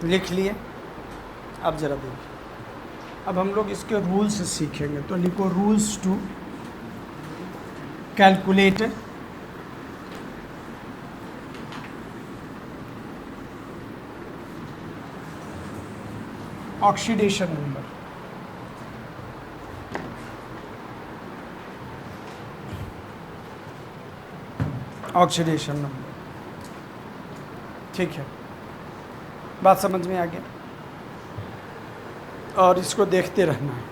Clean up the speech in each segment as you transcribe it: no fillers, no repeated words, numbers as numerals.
लिख लिए। अब ज़रा देखिए, अब हम लोग इसके रूल्स सीखेंगे। तो लिखो rules to calculate oxidation number. Oxidation number, ठीक है, बात समझ में आ गया। और इसको देखते रहना है,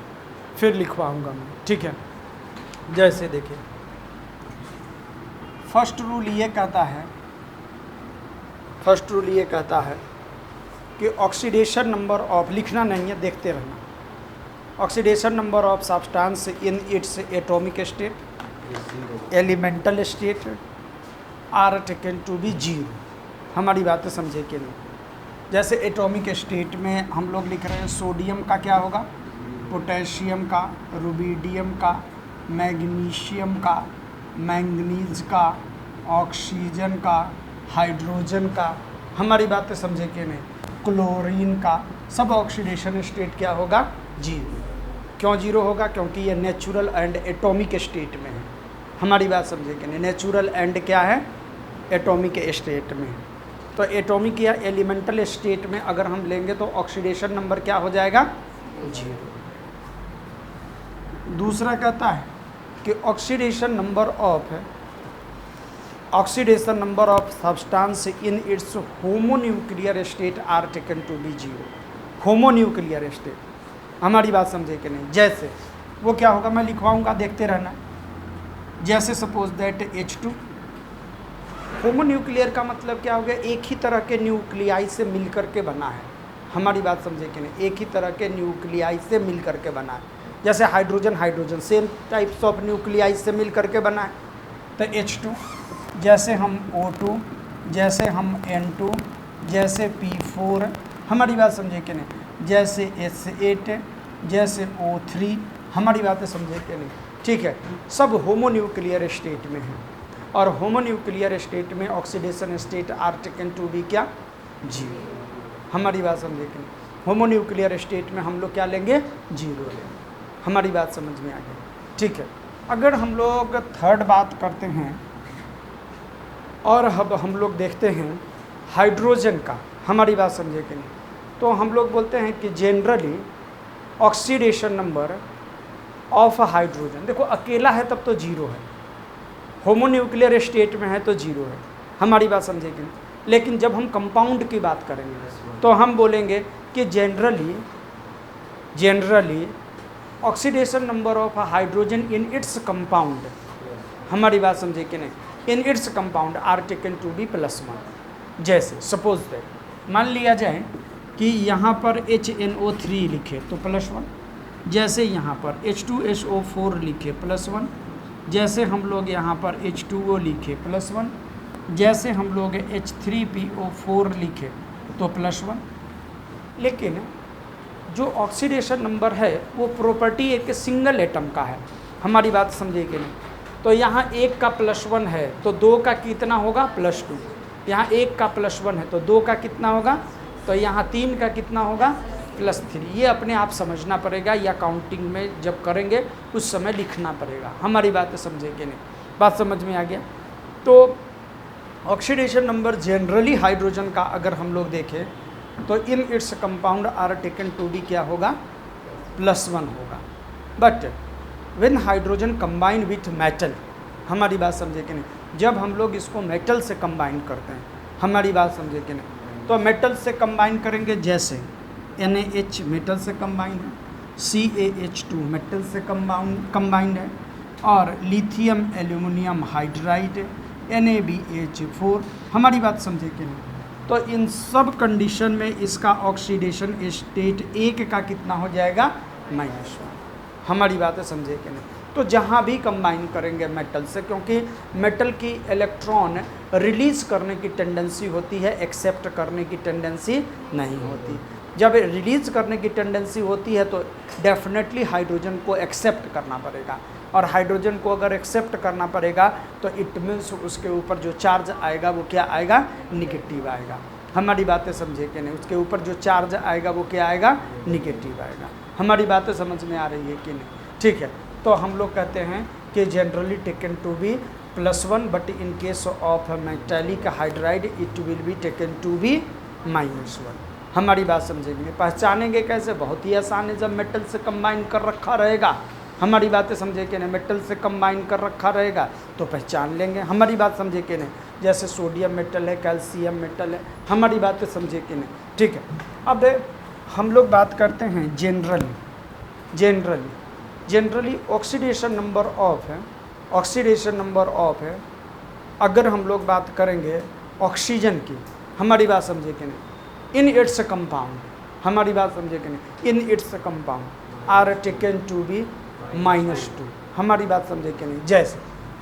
फिर लिखवाऊंगा मैं, ठीक है। जैसे देखिए, फर्स्ट रूल ये कहता है कि ऑक्सीडेशन नंबर ऑफ, लिखना नहीं है, देखते रहना। Oxidation number of substance in its atomic state, elemental state are taken to be zero. हमारी बातें समझे कि नहीं? जैसे एटॉमिक स्टेट में हम लोग लिख रहे हैं सोडियम का क्या होगा, पोटेशियम का, रुबिडियम का, मैग्नीशियम का, मैंगनीज का, ऑक्सीजन का, हाइड्रोजन का। हमारी बातें समझे कि नहीं? क्लोरीन का, सब ऑक्सीडेशन स्टेट क्या होगा? जीरो। क्यों जीरो होगा? क्योंकि ये नेचुरल एंड एटॉमिक स्टेट में है। हमारी बात समझे कि नहीं? नेचुरल एंड क्या है? एटॉमिक स्टेट में। तो एटॉमिक या एलिमेंटल स्टेट में अगर हम लेंगे तो ऑक्सीडेशन नंबर क्या हो जाएगा? जीरो। दूसरा कहता है कि oxidation number of substance in its homonuclear state are taken to be zero. Homonuclear state, हमारी बात समझे कि नहीं? जैसे वो क्या होगा, मैं लिखवाऊंगा, देखते रहना। जैसे सपोज दैट H2, होमोन्यूक्लियर का मतलब क्या हो गया? एक ही तरह के न्यूक्लियाई से मिलकर के बना है। हमारी बात समझे कि नहीं? एक ही तरह के न्यूक्लियाई से मिलकर के बना है। जैसे hydrogen same types of nuclei से मिलकर के बना है। तो H2, जैसे हम O2, जैसे हम N2, जैसे P4, हमारी बात समझे कि नहीं? जैसे S8, जैसे O3, हमारी बातें समझे कि नहीं? ठीक है, सब होमोन्यूक्लियर स्टेट में है। और होमोन्यूक्लियर स्टेट में oxidation state are taken to be क्या? जीरो। हमारी बात समझे कि नहीं? होमोन्यूक्लियर स्टेट में हम लोग क्या लेंगे? जीरो लेंगे। हमारी बात समझ में आ गई, ठीक है। अगर हम लोग थर्ड बात करते हैं और अब हम लोग देखते हैं हाइड्रोजन का, हमारी बात समझे कि नहीं? तो हम लोग बोलते हैं कि generally oxidation number of hydrogen, देखो अकेला है तब तो जीरो है, होमोन्यूक्लियर स्टेट में है तो जीरो है। हमारी बात समझे कि नहीं? लेकिन जब हम कंपाउंड की बात करेंगे तो हम बोलेंगे कि generally oxidation number of hydrogen in its compound, हमारी बात समझे कि नहीं? In its compound are taken to be +1। जैसे सपोज दैट, मान लिया जाए कि यहाँ पर HNO3 लिखे तो +1, जैसे यहाँ पर H2SO4 लिखे +1, जैसे हम लोग यहाँ पर H2O लिखे +1, जैसे हम लोग H3PO4 लिखे तो +1। लेकिन जो ऑक्सीडेशन नंबर है वो प्रॉपर्टी एक सिंगल एटम का है। हमारी बात समझे कि नहीं? तो यहाँ एक का +1 है तो दो का कितना होगा? +2। यहाँ एक का +1 है तो दो का कितना होगा? तो यहाँ तीन का कितना होगा? +3। ये अपने आप समझना पड़ेगा, या काउंटिंग में जब करेंगे उस समय लिखना पड़ेगा। हमारी बातें समझे कि नहीं? बात समझ में आ गया? तो ऑक्सीडेशन नंबर जनरली हाइड्रोजन का अगर हम लोग देखें तो in its compound are taken to be क्या होगा? +1 होगा। But when hydrogen combine with metal, हमारी बात समझे कि नहीं? जब हम लोग इसको मेटल से कंबाइन करते हैं, हमारी बात समझे कि नहीं? तो मेटल से कंबाइन करेंगे, जैसे NaH मेटल से कंबाइन है, CaH2 मेटल से कंबाइंड है, और लिथियम एल्यूमिनियम हाइड्राइड NaBH4, हमारी बात समझे कि नहीं? तो इन सब कंडीशन में इसका ऑक्सीडेशन स्टेट एक का कितना हो जाएगा? -1। हमारी बातें समझे कि नहीं? तो जहाँ भी कंबाइन करेंगे मेटल से, क्योंकि मेटल की इलेक्ट्रॉन रिलीज करने की टेंडेंसी होती है, एक्सेप्ट करने की टेंडेंसी नहीं होती। जब रिलीज करने की टेंडेंसी होती है तो डेफिनेटली हाइड्रोजन को एक्सेप्ट करना पड़ेगा, और हाइड्रोजन को अगर एक्सेप्ट करना पड़ेगा तो इट मीन्स उसके ऊपर जो चार्ज आएगा वो क्या आएगा? निगेटिव आएगा। हमारी बातें समझे कि नहीं, उसके ऊपर जो चार्ज आएगा वो क्या आएगा, निगेटिव आएगा। हमारी बातें समझ में आ रही है कि नहीं, ठीक है। तो हम लोग कहते हैं कि generally taken to be +1 but in case of metallic hydride it will be taken to be -1। हमारी बात समझेंगे, पहचानेंगे कैसे, बहुत ही आसान है, जब मेटल से कंबाइन कर रखा रहेगा, हमारी बातें समझे कि नहीं, मेटल से कंबाइन कर रखा रहेगा तो पहचान लेंगे। हमारी बात समझे कि नहीं, जैसे सोडियम मेटल है, कैल्शियम मेटल है, हमारी बातें समझे कि नहीं, ठीक है। अब हम लोग बात करते हैं जनरली ऑक्सीडेशन नंबर ऑफ है, अगर हम लोग बात करेंगे ऑक्सीजन की, हमारी बात समझे कि नहीं, इन इट्स कंपाउंड, हमारी बात समझे कि नहीं, in its compound are taken to be -2, हमारी बात समझे कि नहीं। जैसे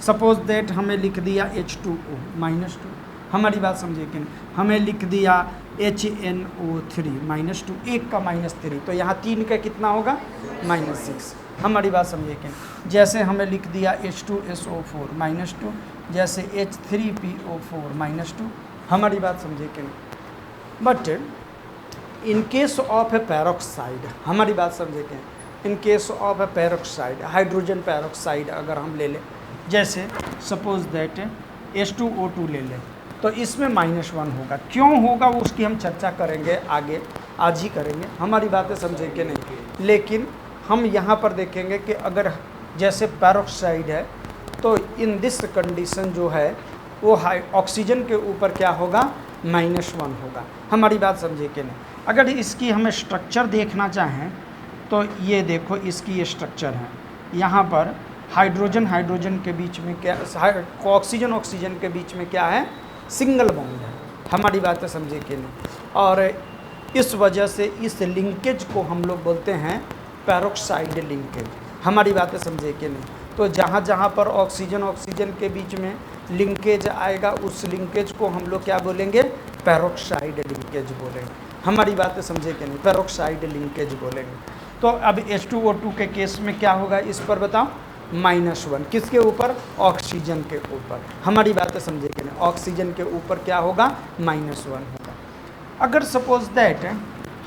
सपोज दैट हमें लिख दिया H2O -2, हमारी बात समझे कि नहीं, हमें लिख दिया HNO3 -2, एक का -3, तो यहाँ 3 का कितना होगा -6, हमारी बात समझे कि नहीं। जैसे हमें लिख दिया H2SO4 -2, जैसे H3PO4 -2, हमारी बात समझे कि नहीं। But in case of A peroxide, हमारी बात समझे कि इन case of A peroxide, hydrogen peroxide अगर हम ले लें, जैसे सपोज दैट H2O2 ले लें, तो इसमें -1 होगा। क्यों होगा वो उसकी हम चर्चा करेंगे आगे, आज ही करेंगे, हमारी बातें समझे कि नहीं। लेकिन हम यहाँ पर देखेंगे कि अगर जैसे पैरोक्साइड है तो इन दिस कंडीशन जो है वो ऑक्सीजन के ऊपर क्या होगा, -1 होगा, हमारी बात समझे कि नहीं। अगर इसकी हमें स्ट्रक्चर देखना चाहें तो ये देखो इसकी ये स्ट्रक्चर है, यहाँ पर हाइड्रोजन के बीच में क्या, ऑक्सीजन के बीच में क्या है, सिंगल बॉन्ड है, हमारी बातें समझे कि नहीं। और इस वजह से इस लिंकेज को हम लोग बोलते हैं पैरोक्साइड लिंकेज, हमारी बातें समझे कि नहीं। तो जहाँ जहाँ पर ऑक्सीजन के बीच में लिंकेज आएगा उस लिंकेज को हम लोग क्या बोलेंगे, पैरोक्साइड लिंकेज बोलेंगे, हमारी बातें समझे कि नहीं, पैरोक्साइड लिंकेज बोलेंगे। तो अब H2O2 के केस में क्या होगा, इस पर बताओ, -1, किसके ऊपर, ऑक्सीजन के ऊपर, हमारी बातें समझे कि नहीं, ऑक्सीजन के ऊपर क्या होगा, -1 होगा। अगर सपोज दैट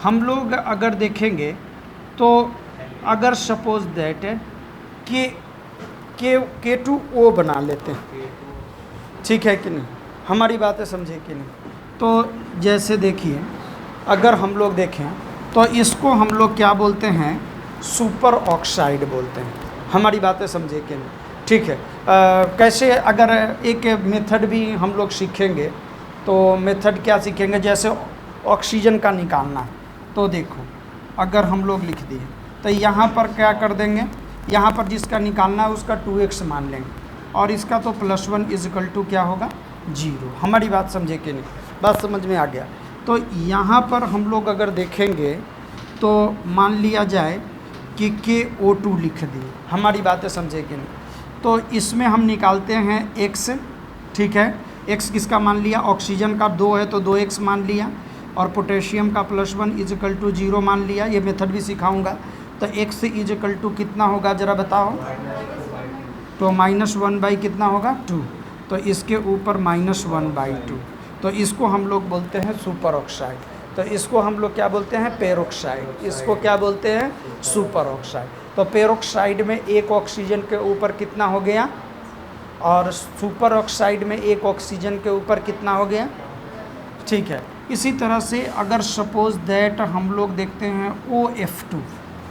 हम लोग अगर देखेंगे तो अगर सपोज दैट K2O बना लेते हैं, ठीक है कि नहीं, हमारी बातें समझे कि नहीं। तो जैसे देखिए अगर हम लोग देखें तो इसको हम लोग क्या बोलते हैं, सुपर ऑक्साइड बोलते हैं, हमारी बातें समझे कि नहीं, ठीक है। कैसे, अगर एक मेथड भी हम लोग सीखेंगे तो मेथड क्या सीखेंगे, जैसे ऑक्सीजन का निकालना है, तो देखो अगर हम लोग लिख दिए तो यहाँ पर क्या कर देंगे, यहाँ पर जिसका निकालना है उसका 2x मान लेंगे और इसका तो +1 = क्या होगा, 0, हमारी बात समझे कि नहीं, बात समझ में आ गया। तो यहाँ पर हम लोग अगर देखेंगे तो मान लिया जाए कि KO2 लिख दिए, हमारी बातें समझे कि नहीं। तो इसमें हम निकालते हैं x, ठीक है, x किसका मान लिया, ऑक्सीजन का 2 है तो 2x मान लिया, और पोटेशियम का +1 = 0 मान लिया, ये मेथड भी सिखाऊंगा। तो x = कितना होगा ज़रा बताओ, तो -1 कितना होगा, 2, तो इसके ऊपर -1/2, तो इसको हम लोग बोलते हैं सुपर ऑक्साइड। तो इसको हम लोग क्या बोलते हैं, पेरोक्साइड, इसको क्या बोलते हैं, सुपर ऑक्साइड। तो पेरोक्साइड में एक ऑक्सीजन के ऊपर कितना हो गया, और सुपर ऑक्साइड में एक ऑक्सीजन के ऊपर कितना हो गया, ठीक है। इसी तरह से अगर सपोज दैट हम लोग देखते हैं OF2,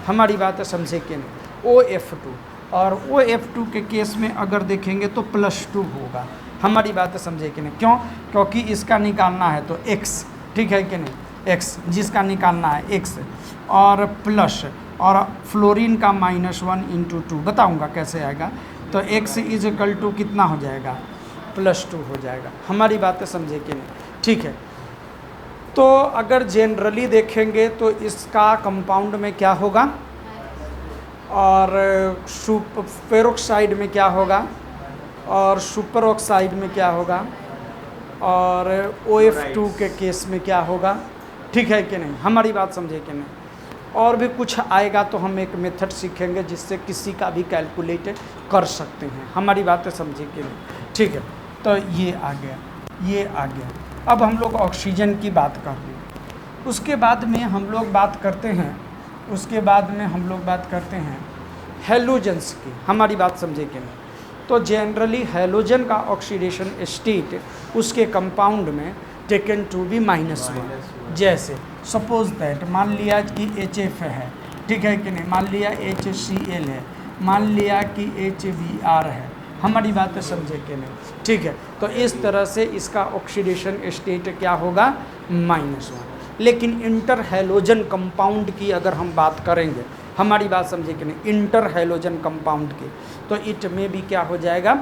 हमारी बात समझे कि नहीं, OF2, और OF2 के केस में अगर देखेंगे तो +2 होगा, हमारी बात समझे कि नहीं। क्यों, क्योंकि इसका निकालना है तो x, ठीक है कि नहीं, x जिसका निकालना है x, और प्लस, और फ्लोरीन का -1 × 2, बताऊंगा कैसे आएगा। तो x = कितना हो जाएगा, +2 हो जाएगा, हमारी बातें समझे कि नहीं, ठीक है। तो अगर जनरली देखेंगे तो इसका कंपाउंड में क्या होगा, और पेरोक्साइड में क्या होगा, और सुपर ऑक्साइड में क्या होगा, और OF2 के केस में क्या होगा, ठीक है कि नहीं, हमारी बात समझे कि नहीं। और भी कुछ आएगा तो हम एक मेथड सीखेंगे जिससे किसी का भी कैलकुलेट कर सकते हैं, हमारी बातें समझे कि नहीं, ठीक है। तो ये आ गया, ये आ गया, अब हम लोग ऑक्सीजन की बात कर रहे हैं। उसके बाद में हम लोग बात करते हैं हैलोजेंस की। हमारी बात समझे कि नहीं? तो जनरली हैलोजन का ऑक्सीडेशन स्टेट उसके कंपाउंड में टेकन टू बी -1। जैसे सपोज दैट मान लिया कि HF है, ठीक है कि नहीं, मान लिया HCl है, मान लिया कि HBr है। हमारी बातें समझे कि नहीं? ठीक है, तो इस तरह से इसका ऑक्सीडेशन स्टेट क्या होगा? -1। लेकिन इंटर हैलोजन कंपाउंड की अगर हम बात करेंगे, हमारी बात समझे कि नहीं, इंटर हैलोजन कंपाउंड की, तो इट में भी क्या हो जाएगा?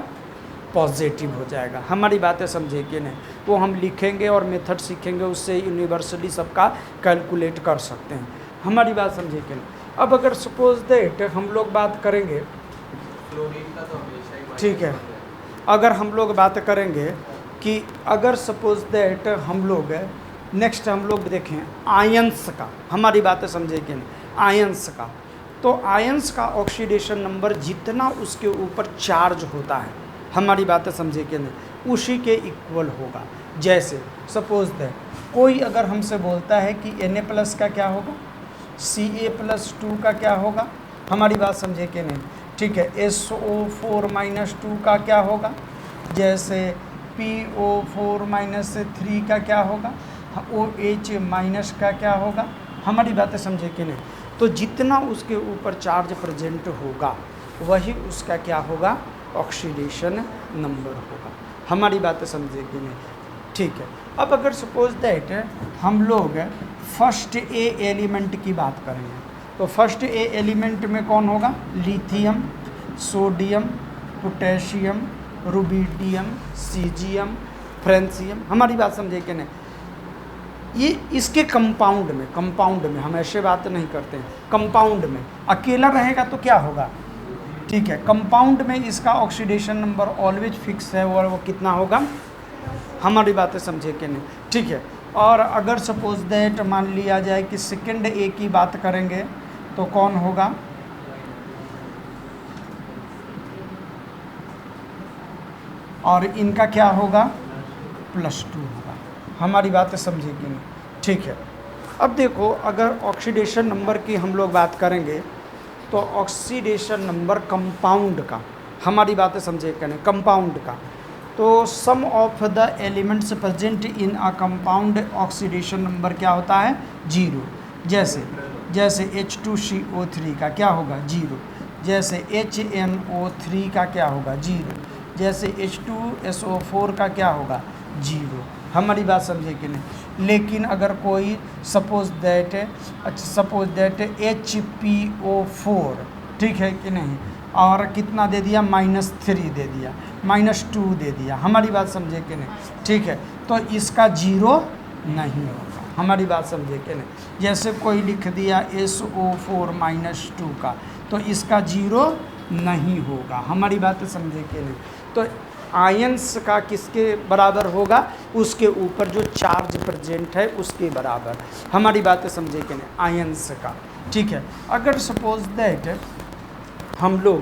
पॉजिटिव हो जाएगा। हमारी बातें समझे कि नहीं? वो हम लिखेंगे और मेथड सीखेंगे, उससे यूनिवर्सली सबका कैलकुलेट कर सकते हैं। हमारी बात समझे कि नहीं? अब अगर सपोज दैट हम लोग बात करेंगे, ठीक है, अगर हम लोग बात करेंगे कि अगर सपोज दैट हम लोग नेक्स्ट हम लोग देखें आयंस का, हमारी बातें समझे कि नहीं, आयंस का, तो आयंस का ऑक्सीडेशन नंबर जितना उसके ऊपर चार्ज होता है, हमारी बातें समझे कि नहीं, उसी के इक्वल होगा। जैसे सपोज दैट कोई अगर हमसे बोलता है कि Na+ का क्या होगा, Ca+2 का क्या होगा, हमारी बात समझे कि नहीं? ठीक है, SO4-2 का क्या होगा, जैसे PO4-3 का क्या होगा, OH- का क्या होगा, हमारी बातें समझे कि नहीं? तो जितना उसके ऊपर चार्ज प्रेजेंट होगा वही उसका क्या होगा? ऑक्सीडेशन नंबर होगा। हमारी बातें समझे कि नहीं? ठीक है, अब अगर सपोज दैट हम लोग फर्स्ट ए एलिमेंट की बात करेंगे, तो फर्स्ट ए एलिमेंट में कौन होगा? Lithium, sodium, potassium, rubidium, caesium, francium. हमारी बात समझे कि नहीं? ये इसके कंपाउंड में हम ऐसे बात नहीं करते हैं। कंपाउंड में अकेला रहेगा तो क्या होगा? ठीक है, कंपाउंड में इसका ऑक्सीडेशन नंबर ऑलवेज फिक्स है, और वो कितना होगा? हमारी बातें समझे कि नहीं? ठीक है, और अगर सपोज दैट मान लिया जाए कि सेकेंड ए की बात करेंगे तो कौन होगा? और इनका क्या होगा? +2 होगा। हमारी बातें समझे कि नहीं? ठीक है, अब देखो अगर ऑक्सीडेशन नंबर की हम लोग बात करेंगे तो ऑक्सीडेशन नंबर कंपाउंड का, हमारी बातें समझे कि नहीं, कंपाउंड का, तो sum of the elements present in a compound oxidation number क्या होता है? 0। जैसे H2CO3 का क्या होगा? 0। जैसे HNO3 का क्या होगा? 0। जैसे H2SO4 का क्या होगा? 0। हमारी बात समझे कि नहीं? लेकिन अगर कोई सपोज दैट HPO4, ठीक है कि नहीं, और कितना दे दिया? -3 दे दिया, -2 दे दिया। हमारी बात समझे कि नहीं? ठीक है, तो इसका 0 नहीं होगा। हमारी बात समझे कि नहीं? जैसे कोई लिख दिया SO4-2 का, तो इसका 0 नहीं होगा। हमारी बात समझे कि नहीं? तो आयंस का किसके बराबर होगा? उसके ऊपर जो चार्ज प्रेजेंट है उसके बराबर। हमारी बातें समझे कि नहीं? आयंस का। ठीक है, अगर सपोज दैट हम लोग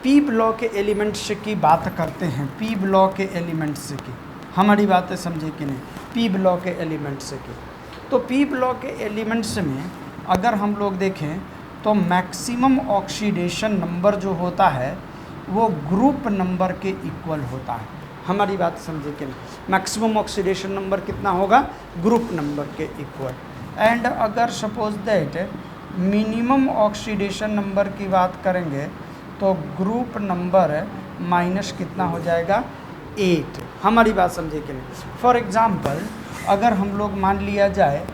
पी ब्लॉक के एलिमेंट्स की बात करते हैं, पी ब्लॉक के एलिमेंट्स की, हमारी बातें समझे कि नहीं? पी ब्लॉक के एलिमेंट्स की, तो पी ब्लॉक के एलिमेंट्स में अगर हम लोग देखें तो मैक्सिमम ऑक्सीडेशन नंबर जो होता है वो ग्रुप नंबर के इक्वल होता है। हमारी बात समझे कि नहीं? मैक्सिमम ऑक्सीडेशन नंबर कितना होगा? ग्रुप नंबर के इक्वल। एंड अगर suppose that minimum oxidation number की बात करेंगे तो ग्रुप नंबर माइनस कितना हो जाएगा? 8। हमारी बात समझे कि नहीं? फॉर एग्ज़ाम्पल अगर हम लोग मान लिया जाए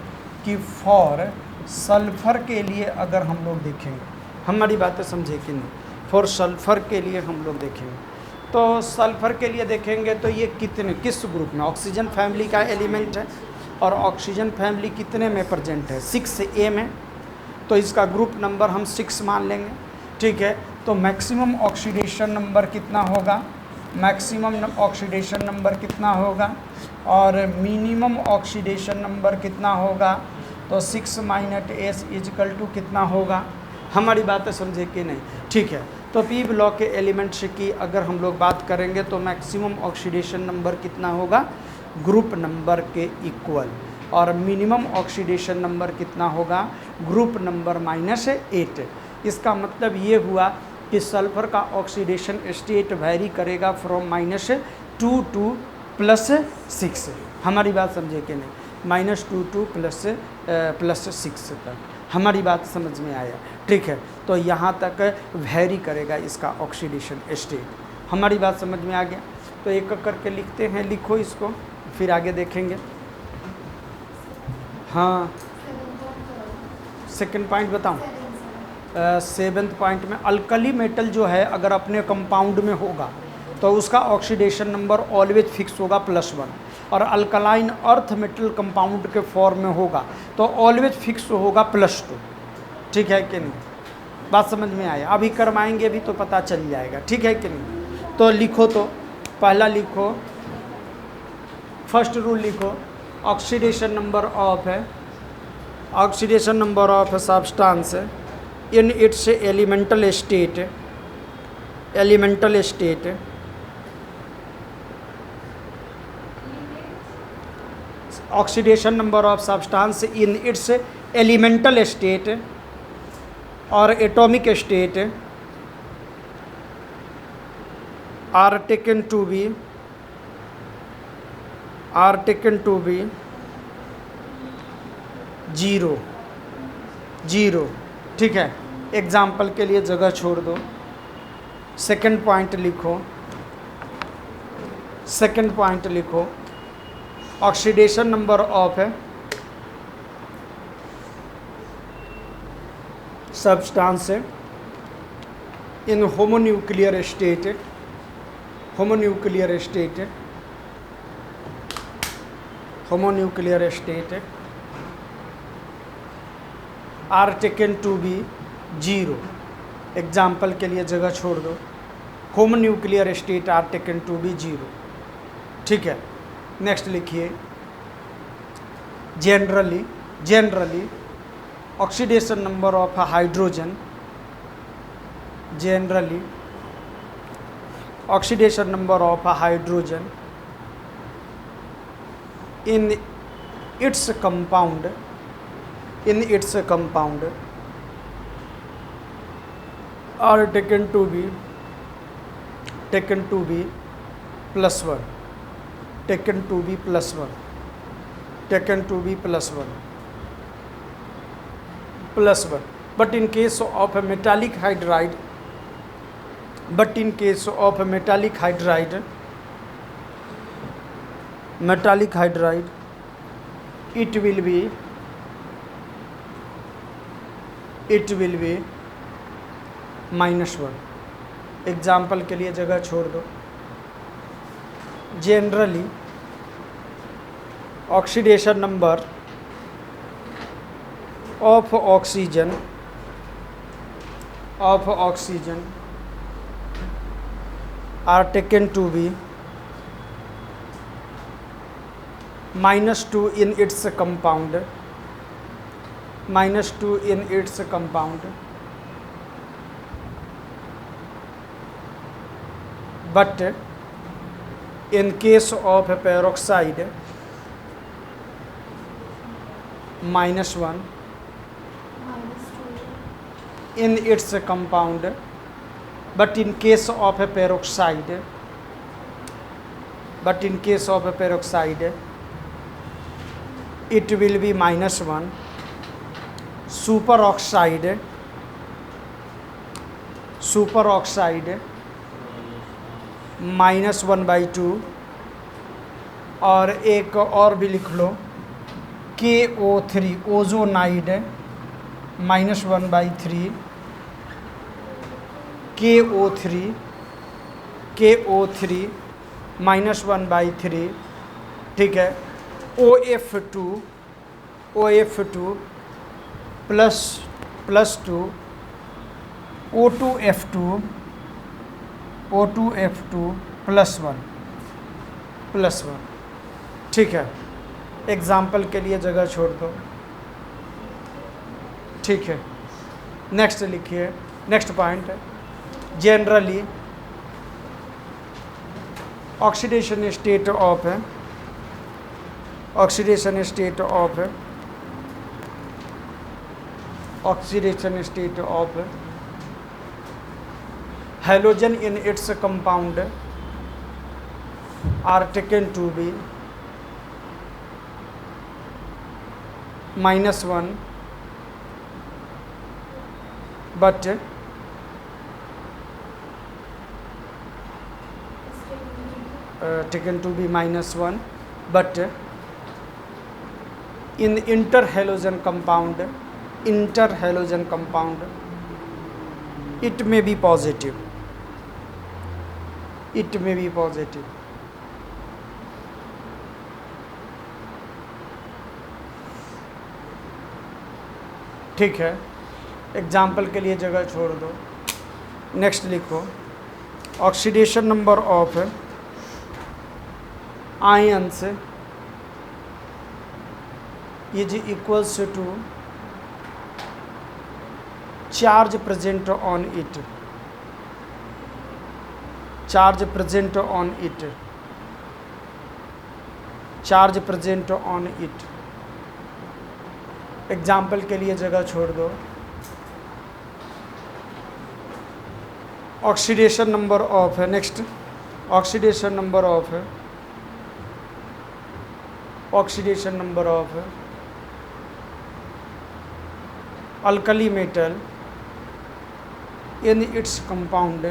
कि फॉर सल्फ़र के लिए अगर हम लोग देखेंगे, हमारी बातें समझे कि नहीं? फॉर सल्फ़र के लिए हम लोग देखेंगे तो सल्फ़र के लिए देखेंगे तो ये किस ग्रुप में? ऑक्सीजन फैमिली का एलिमेंट है, और ऑक्सीजन फैमिली कितने में प्रेजेंट है? 6A में, तो इसका ग्रुप नंबर हम 6 मान लेंगे। ठीक है, तो मैक्सिमम ऑक्सीडेशन नंबर कितना होगा? मैक्सिमम ऑक्सीडेशन नंबर कितना होगा? और मिनिमम ऑक्सीडेशन नंबर कितना होगा? तो 6 - S = कितना होगा? हमारी बातें समझे कि नहीं? ठीक है, तो पी ब्लॉक के एलिमेंट्स की अगर हम लोग बात करेंगे तो मैक्सिमम ऑक्सीडेशन नंबर कितना होगा? ग्रुप नंबर के इक्वल, और मिनिमम ऑक्सीडेशन नंबर कितना होगा, ग्रुप नंबर -8। इसका मतलब ये हुआ कि सल्फर का ऑक्सीडेशन स्टेट वैरी करेगा फ्रॉम -2 टू +6। हमारी बात समझे कि नहीं, -2 टू +6 तक। हमारी बात समझ में आया, ठीक है। तो यहाँ तक वैरी करेगा इसका ऑक्सीडेशन स्टेट। हमारी बात समझ में आ गया। तो एक एक करके लिखते हैं, लिखो इसको, फिर आगे देखेंगे। हाँ, सेकंड पॉइंट बताऊँ। 7th पॉइंट में अल्कली मेटल जो है अगर अपने कंपाउंड में होगा तो उसका ऑक्सीडेशन नंबर ऑलवेज फिक्स होगा +1, और अल्कलाइन अर्थ मेटल कंपाउंड के फॉर्म में होगा तो ऑलवेज फिक्स होगा +2। ठीक है कि नहीं, बात समझ में आया। अभी करवाएंगे अभी तो पता चल जाएगा, ठीक है कि नहीं। तो लिखो, तो पहला लिखो, फर्स्ट रूल लिखो, ऑक्सीडेशन नंबर ऑफ है, oxidation number of substance in its elemental state, elemental state oxidation number of substance in its elemental state और atomic state are taken to be zero. ठीक है, एग्जाम्पल के लिए जगह छोड़ दो। सेकंड पॉइंट लिखो, सेकंड पॉइंट लिखो, oxidation number of substance in homonuclear state, homonuclear state, homonuclear state are taken to be 0। Example के लिए जगह छोड़ दो, homonuclear state are taken to be 0। ठीक है, नेक्स्ट लिखिए, generally oxidation number of hydrogen, generally oxidation number of hydrogen in its compound are taken to be +1, taken to be +1, taken to be +1, but in case of a metallic hydride, metallic hydride it will be -1। Example के लिए जगह छोड़ दो। Generally oxidation number of oxygen are taken to be -2 in its compound, -2 in its compound, but in case of peroxide -1 in its compound, but in case of peroxide it will be -1। superoxide -1/2, और एक और भी लिख लो, KO3 ozonide -1/3, KO3 -1/3। ठीक है, OF2 +2 O2F2 +1। ठीक है, example के लिए जगह छोड़ दो। ठीक है, नेक्स्ट लिखिए, next point, generally oxidation state of oxidation state of halogen in its compound are taken to be -1, but taken to be -1, but in interhalogen compound it may be positive. ठीक है, एग्जाम्पल के लिए जगह छोड़ दो। Next लिखो, oxidation number of ions is equals to charge present on it. Example के लिए जगह छोड़ दो। ऑक्सीडेशन नंबर ऑफ है, next oxidation number of alkali metal in its compound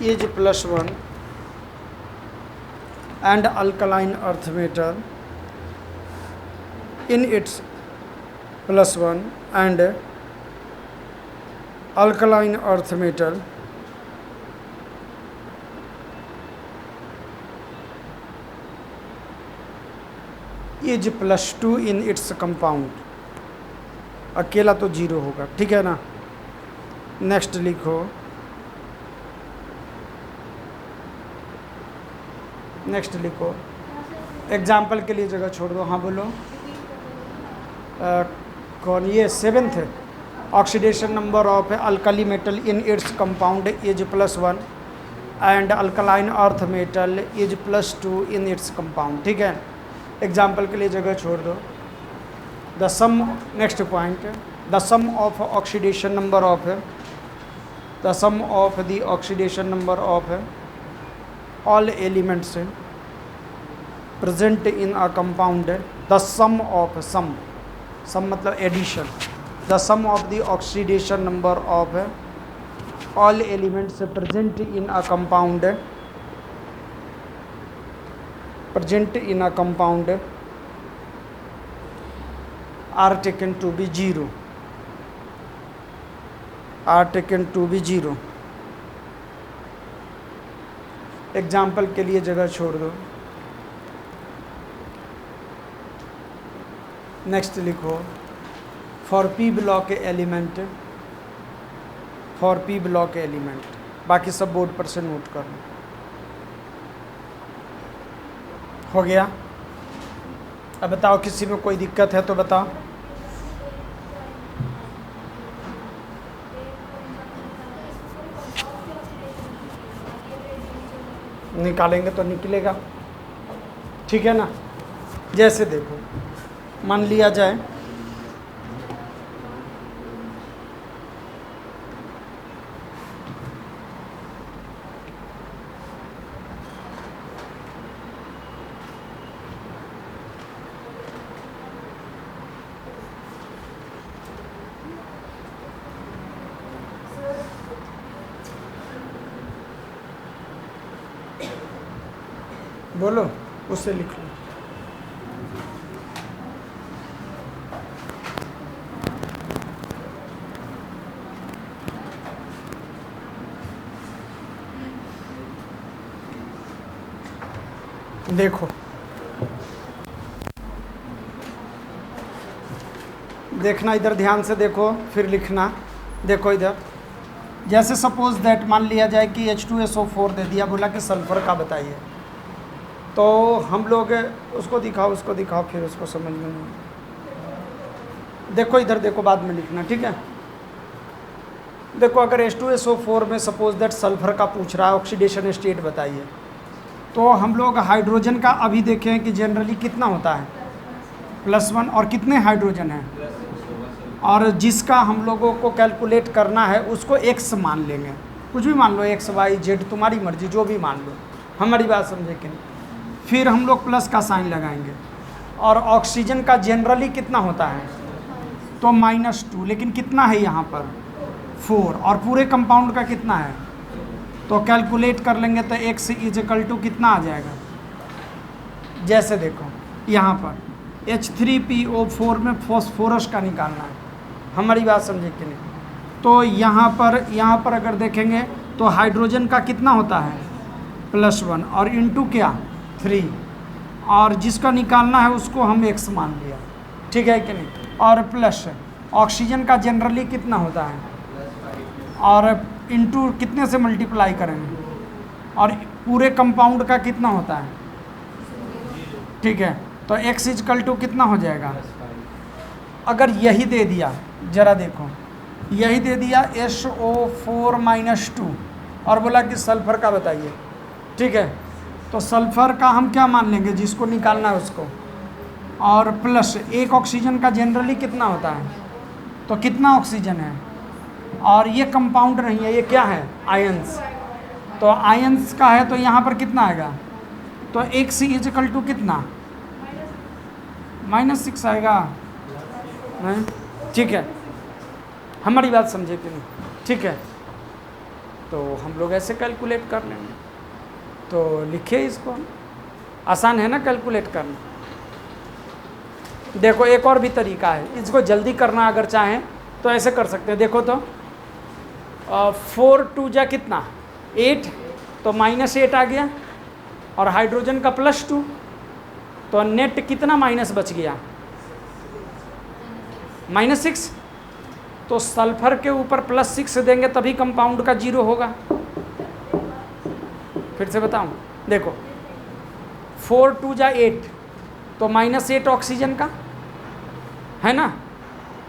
is +1 and alkaline earth metal in its +1 and alkaline earth metal is +2 in its compound। अकेला तो 0 होगा, ठीक है ना। नेक्स्ट लिखो, एग्जाम्पल के लिए जगह छोड़ दो। हाँ बोलो, कौन ये 7th है। Oxidation number of alkali metal in its compound is +1 and alkaline earth metal is +2 in its compound, ठीक है। एग्जाम्पल के लिए जगह छोड़ दो। The sum, next point, the sum of oxidation number of the sum of the oxidation number of all elements present in a compound, the sum मतलब addition, the sum of the oxidation number of all elements present in a compound are taken to be 0। Example के लिए जगह छोड़ दो। Next लिखो, for P block element, बाकी सब board पर से नोट कर लो। हो गया? अब बताओ, किसी में कोई दिक्कत है तो बताओ। निकालेंगे तो निकलेगा, ठीक है ना। जैसे देखो, मान लिया जाए बोलो, उससे लिख लो। देखो, देखना इधर ध्यान से देखो, फिर लिखना। देखो इधर, जैसे सपोज दैट मान लिया जाए कि H2SO4 दे दिया, बोला कि सल्फर का बताइए, तो हम लोग उसको दिखाओ, फिर उसको समझ में नहीं। देखो इधर देखो, बाद में लिखना, ठीक है। देखो, अगर H2SO4 में सपोज दैट सल्फर का पूछ रहा है, ऑक्सीडेशन स्टेट बताइए, तो हम लोग हाइड्रोजन का अभी देखें कि जनरली कितना होता है +1, और कितने हाइड्रोजन हैं, और जिसका हम लोगों को कैलकुलेट करना है उसको x मान लेंगे, कुछ भी मान लो, x y z तुम्हारी मर्जी, जो भी मान लो, हमारी बात समझे कि नहीं। फिर हम लोग प्लस का साइन लगाएंगे, और ऑक्सीजन का जनरली कितना होता है, तो -2, लेकिन कितना है यहाँ पर 4, और पूरे कंपाउंड का कितना है, तो कैलकुलेट कर लेंगे तो x = कितना आ जाएगा, जैसे देखो यहाँ पर H3PO4 में फॉस्फोरस का निकालना है, हमारी बात समझे कि नहीं। तो यहाँ पर अगर देखेंगे तो हाइड्रोजन का कितना होता है +1, और इंटू क्या 3, और जिसका निकालना है उसको हम x मान लिया, ठीक है कि नहीं, और प्लस ऑक्सीजन का जनरली कितना होता है, और इंटू कितने से मल्टीप्लाई करेंगे, और पूरे कंपाउंड का कितना होता है, ठीक है, तो x = कितना हो जाएगा। अगर यही दे दिया, ज़रा देखो, यही दे दिया SO4 - 2 और बोला कि सल्फ़र का बताइए, ठीक है, तो सल्फ़र का हम क्या मान लेंगे, जिसको निकालना है उसको, और प्लस एक ऑक्सीजन का जनरली कितना होता है, तो कितना ऑक्सीजन है, और ये कंपाउंड नहीं है, ये क्या है आयंस, तो आयंस का है, तो यहाँ पर कितना आएगा, तो x = कितना -6 आएगा, नहीं, ठीक है, हमारी बात समझे कि नहीं, ठीक है। तो हम लोग ऐसे कैलकुलेट कर लेंगे, तो लिखिए इसको, आसान है ना कैलकुलेट करना। देखो एक और भी तरीका है, इसको जल्दी करना अगर चाहें तो ऐसे कर सकते हैं, देखो तो 4 2 जा कितना 8, तो -8 आ गया, और हाइड्रोजन का +2, तो नेट कितना माइनस बच गया -6, तो सल्फर के ऊपर +6 देंगे तभी कंपाउंड का 0 होगा। फिर से बताऊं, देखो 4 2 जा 8, तो -8 ऑक्सीजन का है ना,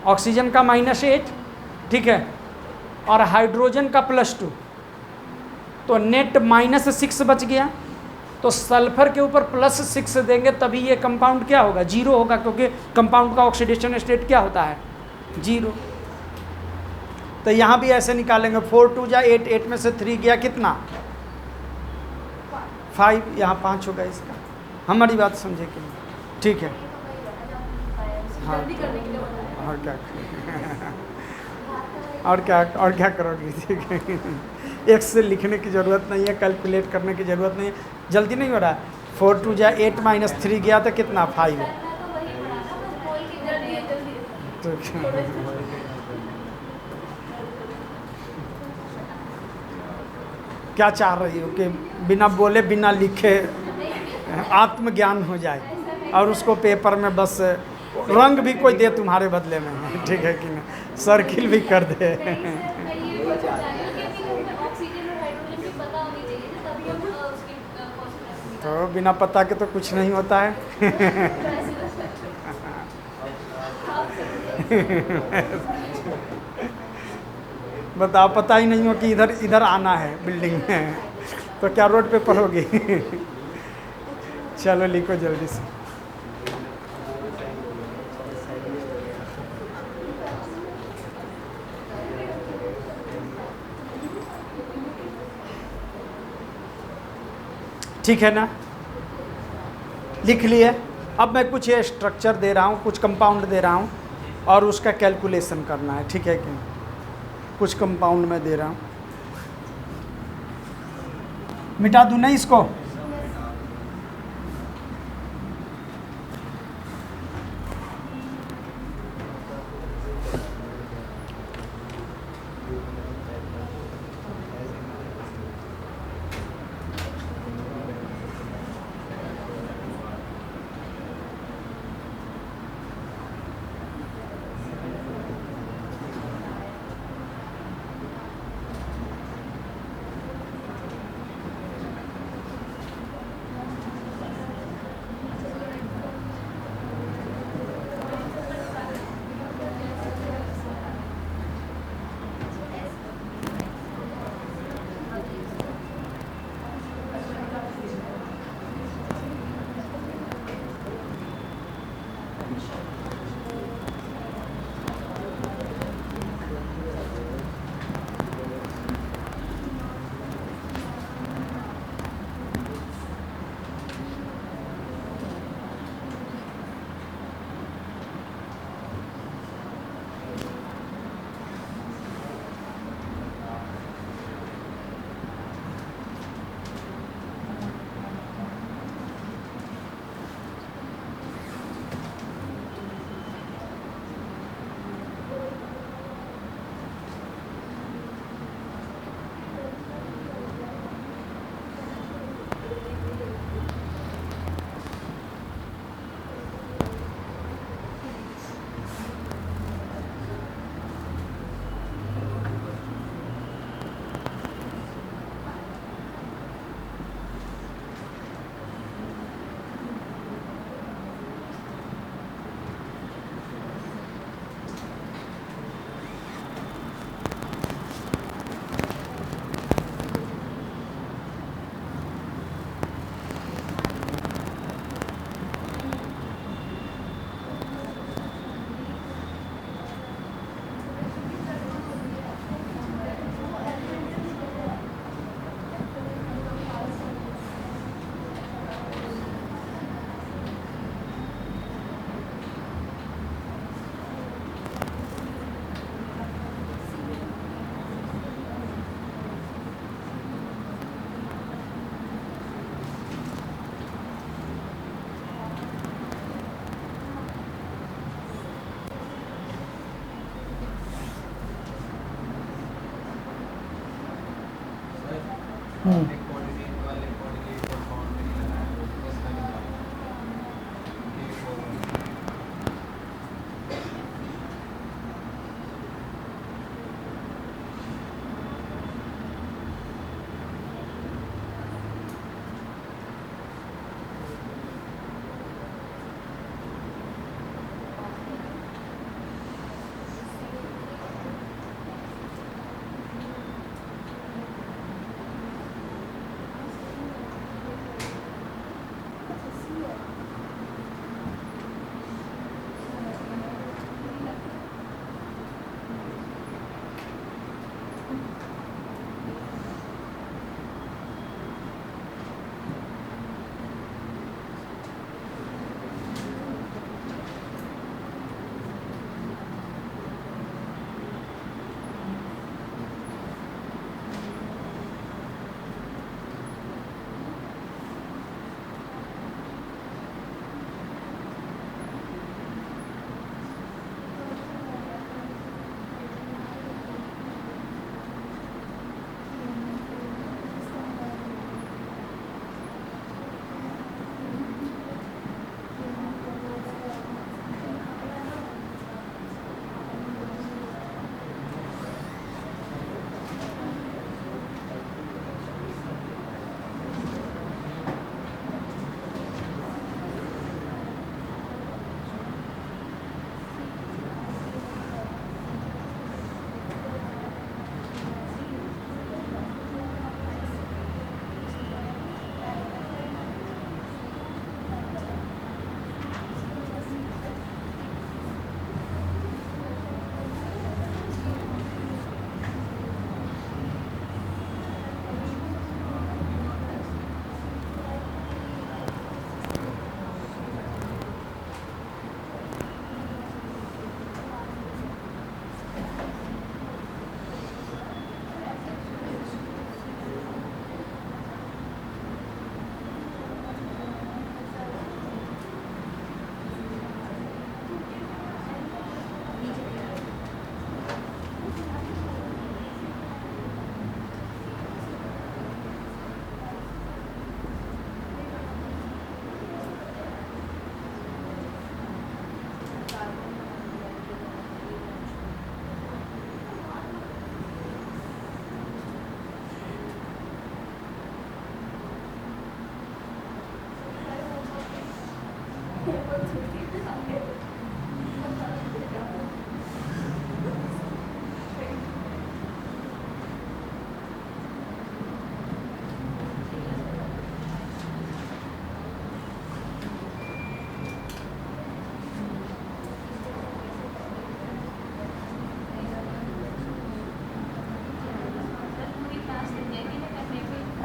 ऑक्सीजन का -8, ठीक है, और हाइड्रोजन का +2, तो नेट -6 बच गया, तो सल्फर के ऊपर +6 देंगे तभी ये कंपाउंड क्या होगा 0 होगा, क्योंकि कंपाउंड का ऑक्सीडेशन स्टेट क्या होता है 0। तो यहाँ भी ऐसे निकालेंगे, 4 2 जा 8, 8 में से 3 गया कितना 5, यहाँ 5 होगा इसका, हमारी बात समझे कि नहीं, ठीक है। हाँ, और क्या करोगे, ठीक है, एक से लिखने की ज़रूरत नहीं है, कैलकुलेट करने की ज़रूरत नहीं है, जल्दी नहीं हो रहा है। 4 2 जा 8 -3 गया तो कितना 5 है, तो क्या चाह रही हो कि बिना बोले बिना लिखे आत्मज्ञान हो जाए, और उसको पेपर में बस रंग भी कोई दे तुम्हारे बदले में, ठीक है कि नहीं, सर्किल भी कर दे। तो बिना पता के तो कुछ नहीं होता है। बताओ, पता ही नहीं हो कि इधर इधर आना है बिल्डिंग में, तो क्या रोड पे पढ़ोगे। चलो लिखो जल्दी से। ठीक है ना, लिख लिए। अब मैं कुछ ये स्ट्रक्चर दे रहा हूँ, कुछ कंपाउंड दे रहा हूँ, और उसका कैलकुलेशन करना है, ठीक है कि कुछ कंपाउंड में दे रहा हूँ, मिटा दूँ नहीं इसको,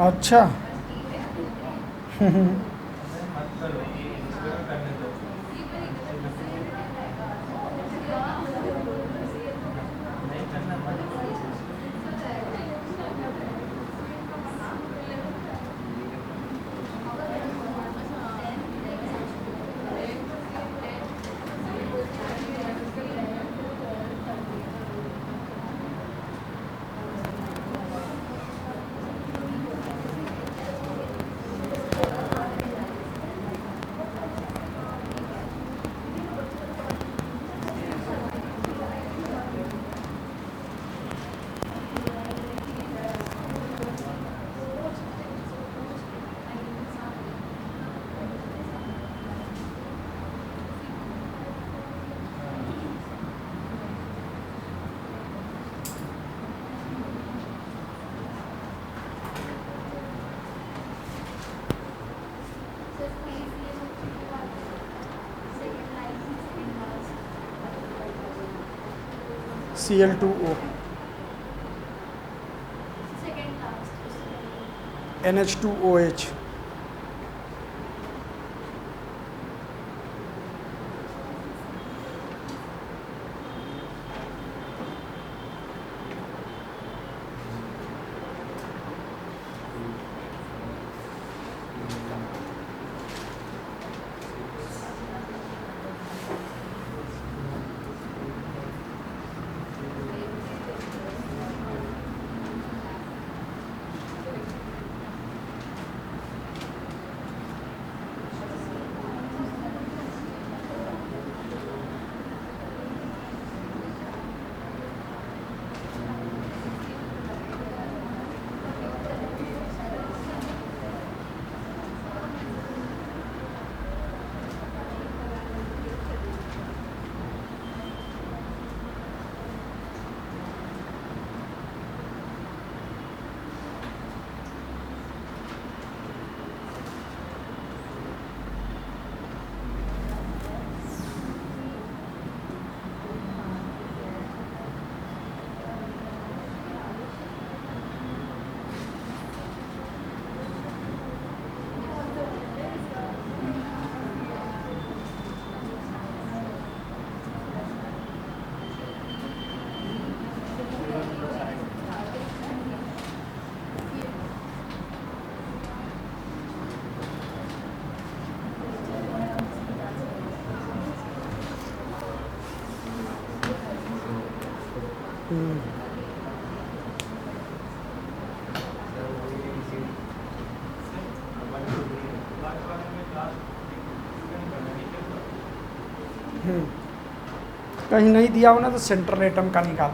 अच्छा Cl2O NH2OH कहीं नहीं दिया हो ना तो सेंट्रल एटम का निकाल।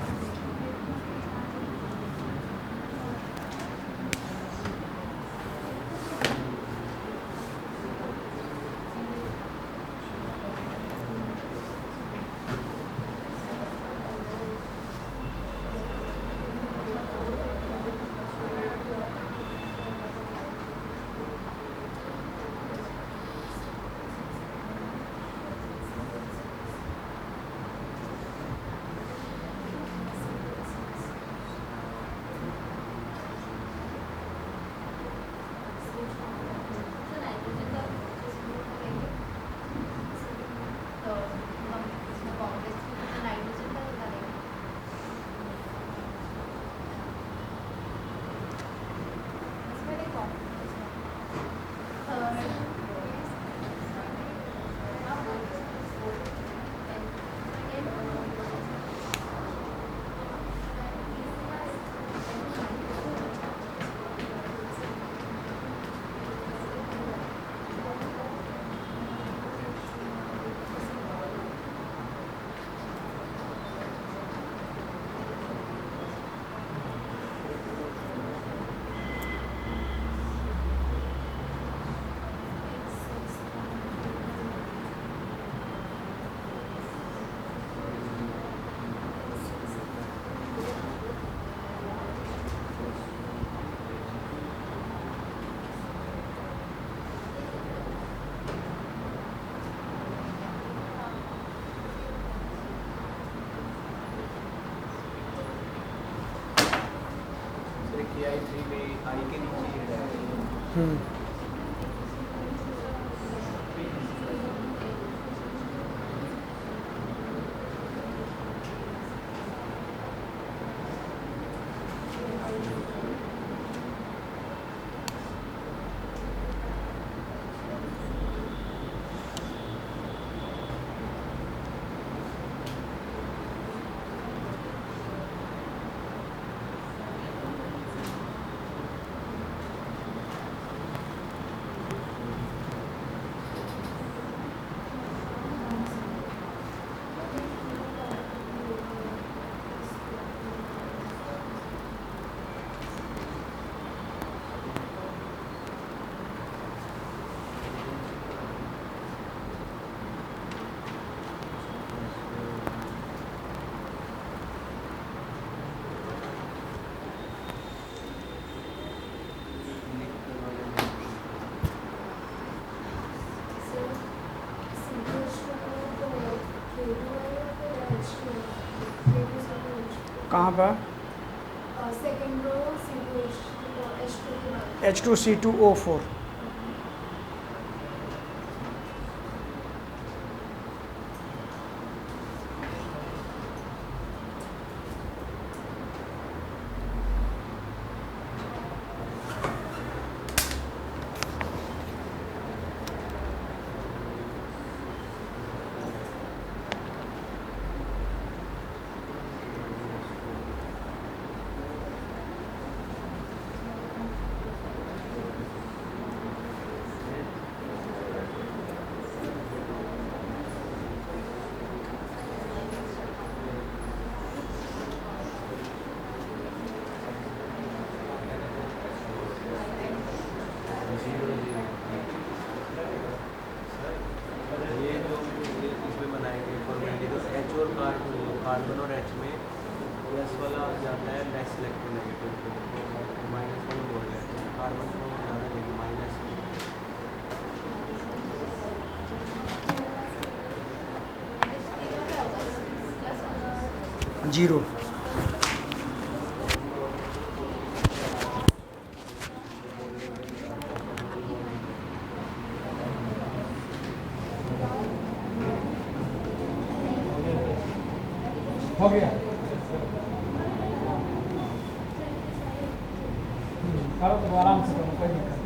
AI3 में आई के नीचे ही है। कहाँ पर? Second row H2C2O4. कार्बन और एच में प्लस वाला जाता है लेस इलेक्ट्रोनेगेटिव को, माइनस वाला बोल रहे हैं कार्बन को ज़्यादा नहीं माइनस। जीरो। हो गया। करो तो आराम से करो, कोई दिक्कत नहीं।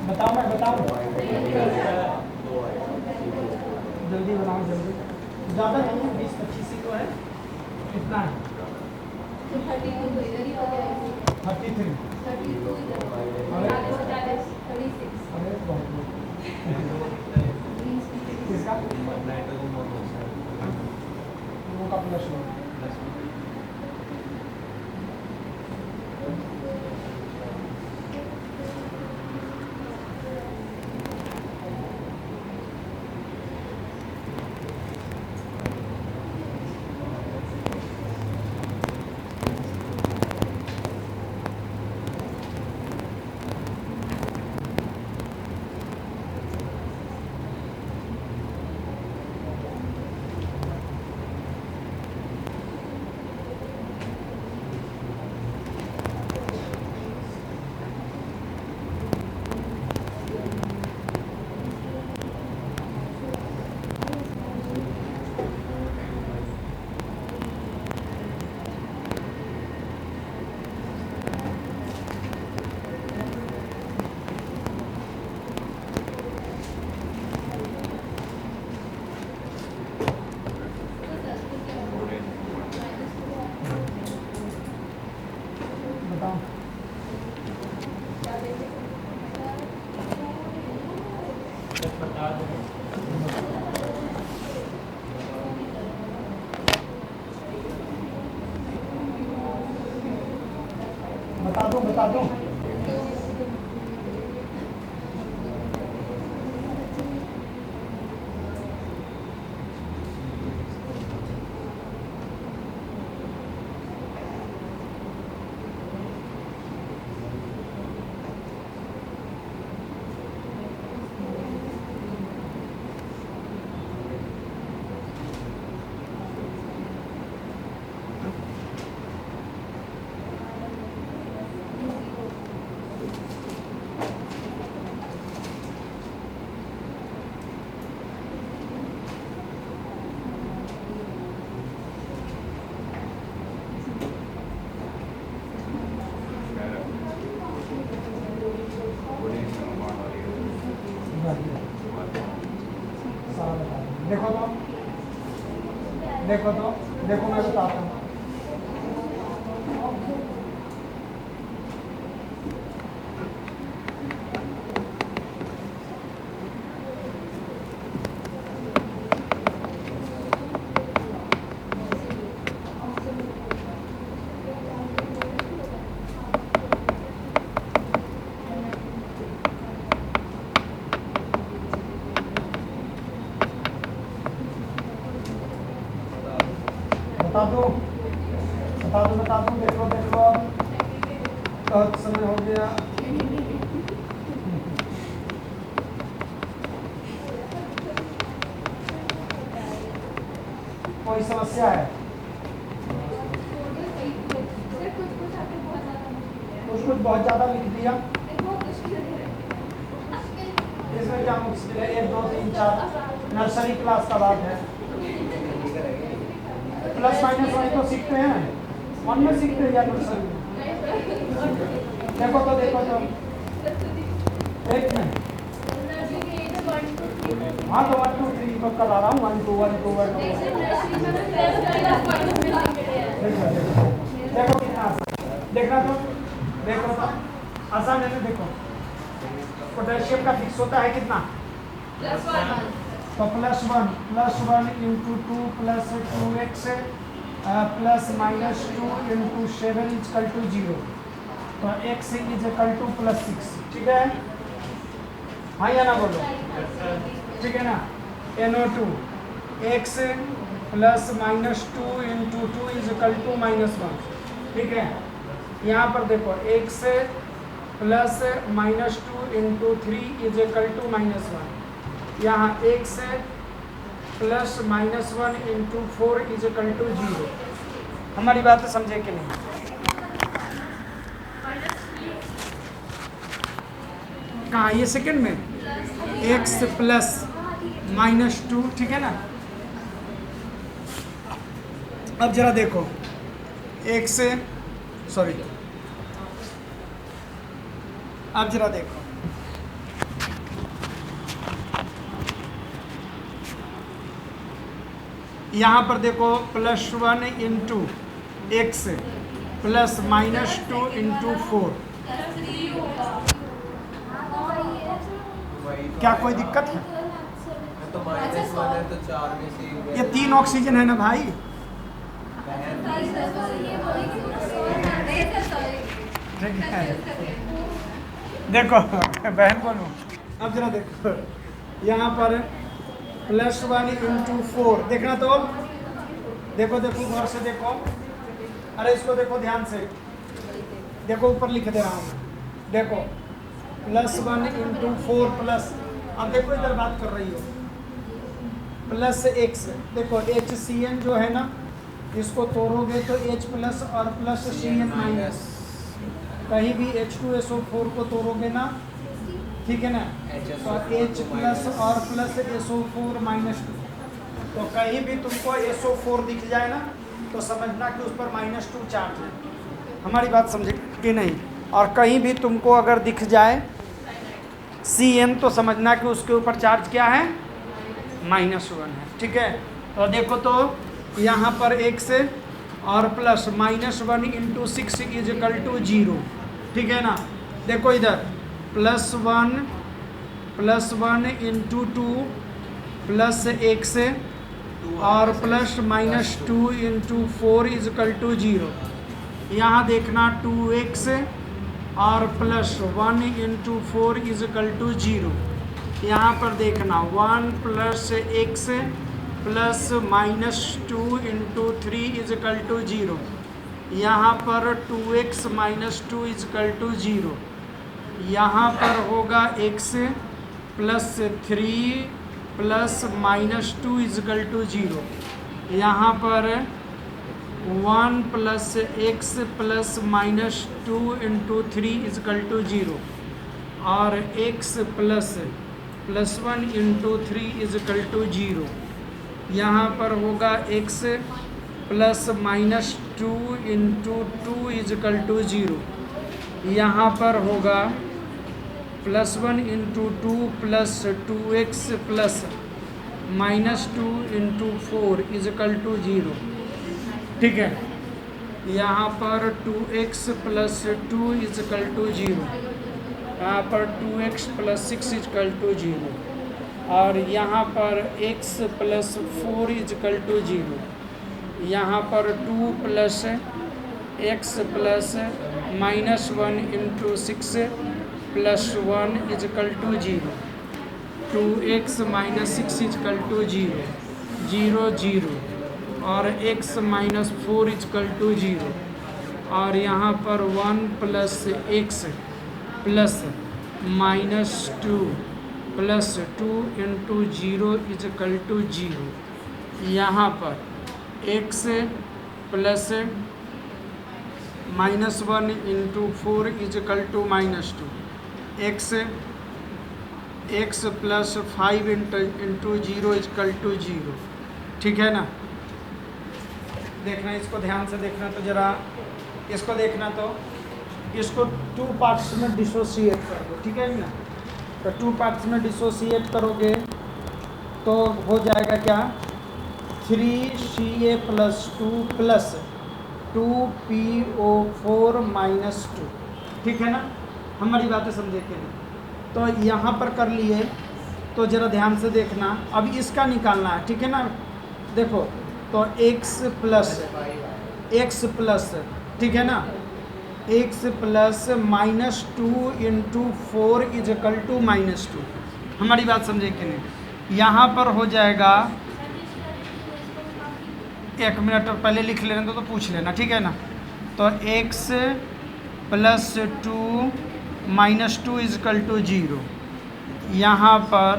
बताओ मैं बताऊँ। जल्दी बनाओ जल्दी, ज़्यादा नहीं है, 20-25 ही तो है। कितना है? 32 इधर ही हो जाएगी। 33। 32 इधर। अरे 36, 36। अरे बहुत बहुत। 20। किसका? नाइट्रोजन मोनोऑक्साइड वो का प्लस वन। प्लस बताओ। बता दो। सारा बता दो। देखो मैं बताता हूँ। बता दो। देखो बहुत समय हो गया। कोई समस्या है? कुछ बहुत ज़्यादा लिख दिया। इसमें क्या मुश्किल है? 1 2 3 4 नर्सरी क्लास का बात है। प्लस माइनस वाली तो सीखते हैं, 1 में सीखते हैं या नर्सरी में? देखो तो एक में। हाँ तो 1 2 3 तो करा रहा हूँ। 1 2 1 2 1 2। देखो कितना आसान। देखो तो आसान है ना। देखो पोटेशियम का फिक्स होता है कितना? तो +1 into 2 plus 2x plus -2 into 7 equal to 0। तो x इज इक्वल टू +6। ठीक है? हाँ या ना बोलो? ठीक है ना? NO2 x plus -2 into 2 is equal to -1। ठीक है? यहाँ पर देखो x plus -2 into 3 is equal to -1। यहाँ x plus -1 into 4 is equal to 0। हमारी बात समझे कि नहीं? कहाँ? ये सेकंड में x प्लस -2। ठीक है ना? अब जरा देखो x सॉरी अब जरा देखो यहाँ पर देखो +1 इंटू एक्स प्लस -2 इंटू 4। क्या कोई दिक्कत है? तो -1 है तो 4 में से ये 3 ऑक्सीजन है ना भाई। ठीक है, देखो बहन बोलो, अब जरा देखो यहाँ पर +1 इंटू 4 देखना तो, देखो देखो गौर से देखो, अरे इसको देखो ध्यान से, देखो ऊपर लिख दे रहा हूँ, देखो +1 इंटू 4 प्लस, अब देखो इधर बात कर रही हो प्लस x, देखो HCN जो है ना इसको तोड़ोगे तो H प्लस और प्लस CN माइनस, कहीं भी H2SO4 को तोड़ोगे ना, ठीक है ना, तो H प्लस और प्लस SO4 -2, तो कहीं भी तुमको SO4 दिख जाए ना तो समझना कि उस पर -2 चार्ज है। हमारी बात समझे कि नहीं? और कहीं भी तुमको अगर दिख जाए CN तो समझना कि उसके ऊपर चार्ज क्या है, -1 है। ठीक है, तो देखो तो यहाँ पर x और प्लस -1 इंटू 6 इजकल टू 0, ठीक है ना। देखो इधर +1 इंटू 2 प्लस x और प्लस -2 इंटू 4 इजकल टू 0। यहाँ देखना 2x और प्लस 1 इंटू 4 इजकल टू 0। यहाँ पर देखना 1 plus x plus -2 into 3 equal to 0। यहाँ पर 2x माइनस 2 इजकल टू 0। यहाँ पर होगा x plus 3 plus -2 equal to 0। यहाँ पर 1 plus x plus -2 into 3 equal to 0 और x plus +1 into 3 equal to 0। यहाँ पर होगा x plus -2 into 2 equal to 0। यहाँ पर होगा +1 into 2 plus 2x plus -2 into 4 equal to 0। ठीक है, यहाँ पर 2x प्लस 2 इजकल टू 0, यहाँ पर 2x प्लस 6 इजकल टू 0 और यहाँ पर x प्लस 4 इजकल टू 0। यहाँ पर 2 plus x plus -1 into 6 plus 1 equal to 0। 2x minus 6 equal to 0, 0 0 और x माइनस 4 इजकल टू 0 और यहाँ पर 1 plus x plus -2 plus 2 into 0 equal to 0। यहाँ पर x plus -1 into 4 equal to -2, x plus 5 into 0 equal to 0। ठीक है ना, देखना इसको ध्यान से देखना, तो ज़रा इसको देखना, तो इसको 2 पार्ट्स में डिसोसिएट कर दो, ठीक है ना। तो 2 पार्ट्स में डिसोसिएट करोगे तो हो जाएगा क्या, 3Ca plus 2 plus 2PO4 minus 2। ठीक है ना, हमारी बातें समझे के लिए। तो यहाँ पर कर लिए, तो ज़रा ध्यान से देखना, अब इसका निकालना है, ठीक है ना। देखो तो x प्लस ठीक है ना, x plus -2 into 4 equal to -2। हमारी बात समझे कि नहीं? यहाँ पर हो जाएगा, 1 मिनट पहले लिख लेना तो पूछ लेना, ठीक है ना। तो x प्लस 2 -2 इजकल टू 0। यहाँ पर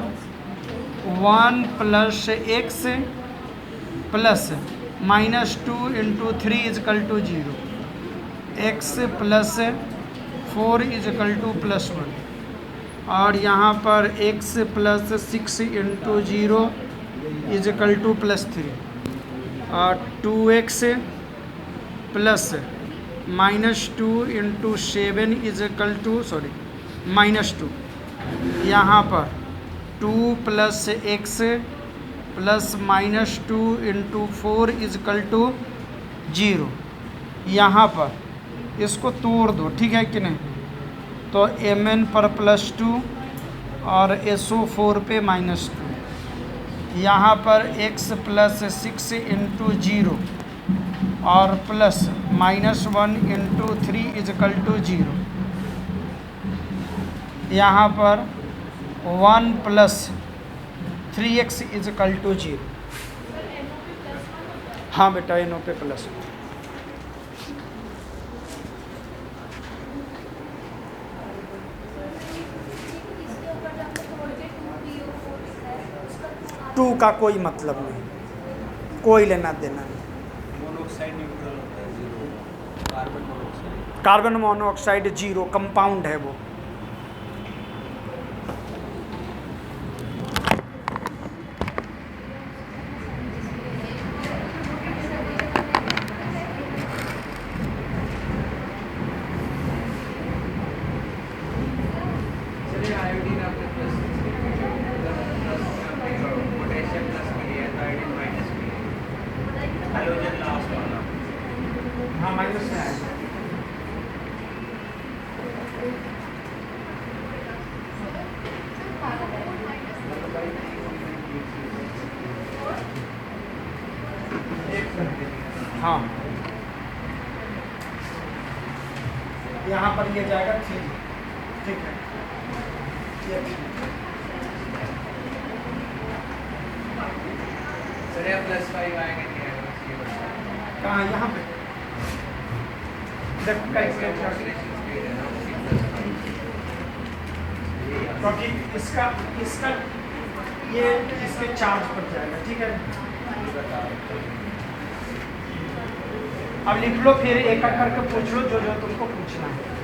1 plus x plus -2 into 3 equal to 0, x plus 4 equal to +1 और यहाँ पर x plus 6 into 0 equal to +3 और 2x plus -2 into 7 equal to -2। यहाँ पर 2 plus x plus minus 2 into 4 equal to 0। यहाँ पर इसको तोड़ दो, ठीक है कि नहीं? तो mn पर प्लस 2 और SO4 पे माइनस 2। यहाँ पर x प्लस 6 इंटू 0 और plus minus 1 into 3 equal to 0। यहाँ पर 1 प्लस 3x इजकल टू 0। हाँ बेटा, NO पे प्लस। टू का कोई मतलब नहीं, कोई लेना देना नहीं। मोनोऑक्साइड न्यूट्रल होता है, zero. Carbon monoxide, carbon monoxide 0 compound है वो। चलिए आयोडीन आपने प्लस पोटेशियम प्लस के लिए तो आयोडीन माइनस के लिए, हाइड्रोजन लास्ट वाला। हाँ माइनस में आएगा। हाँ यहाँ पर ये जाएगा 3, ठीक है? ये सर ये प्लस 5 आएगा नहीं आएगा, ये बताओ। कहाँ? यहाँ पे देखो कैसे, क्योंकि इसका इसका ये इसके चार्ज पर जाएगा, ठीक है? अब लिख लो, फिर एक एक करके पूछ लो जो जो तुमको पूछना है।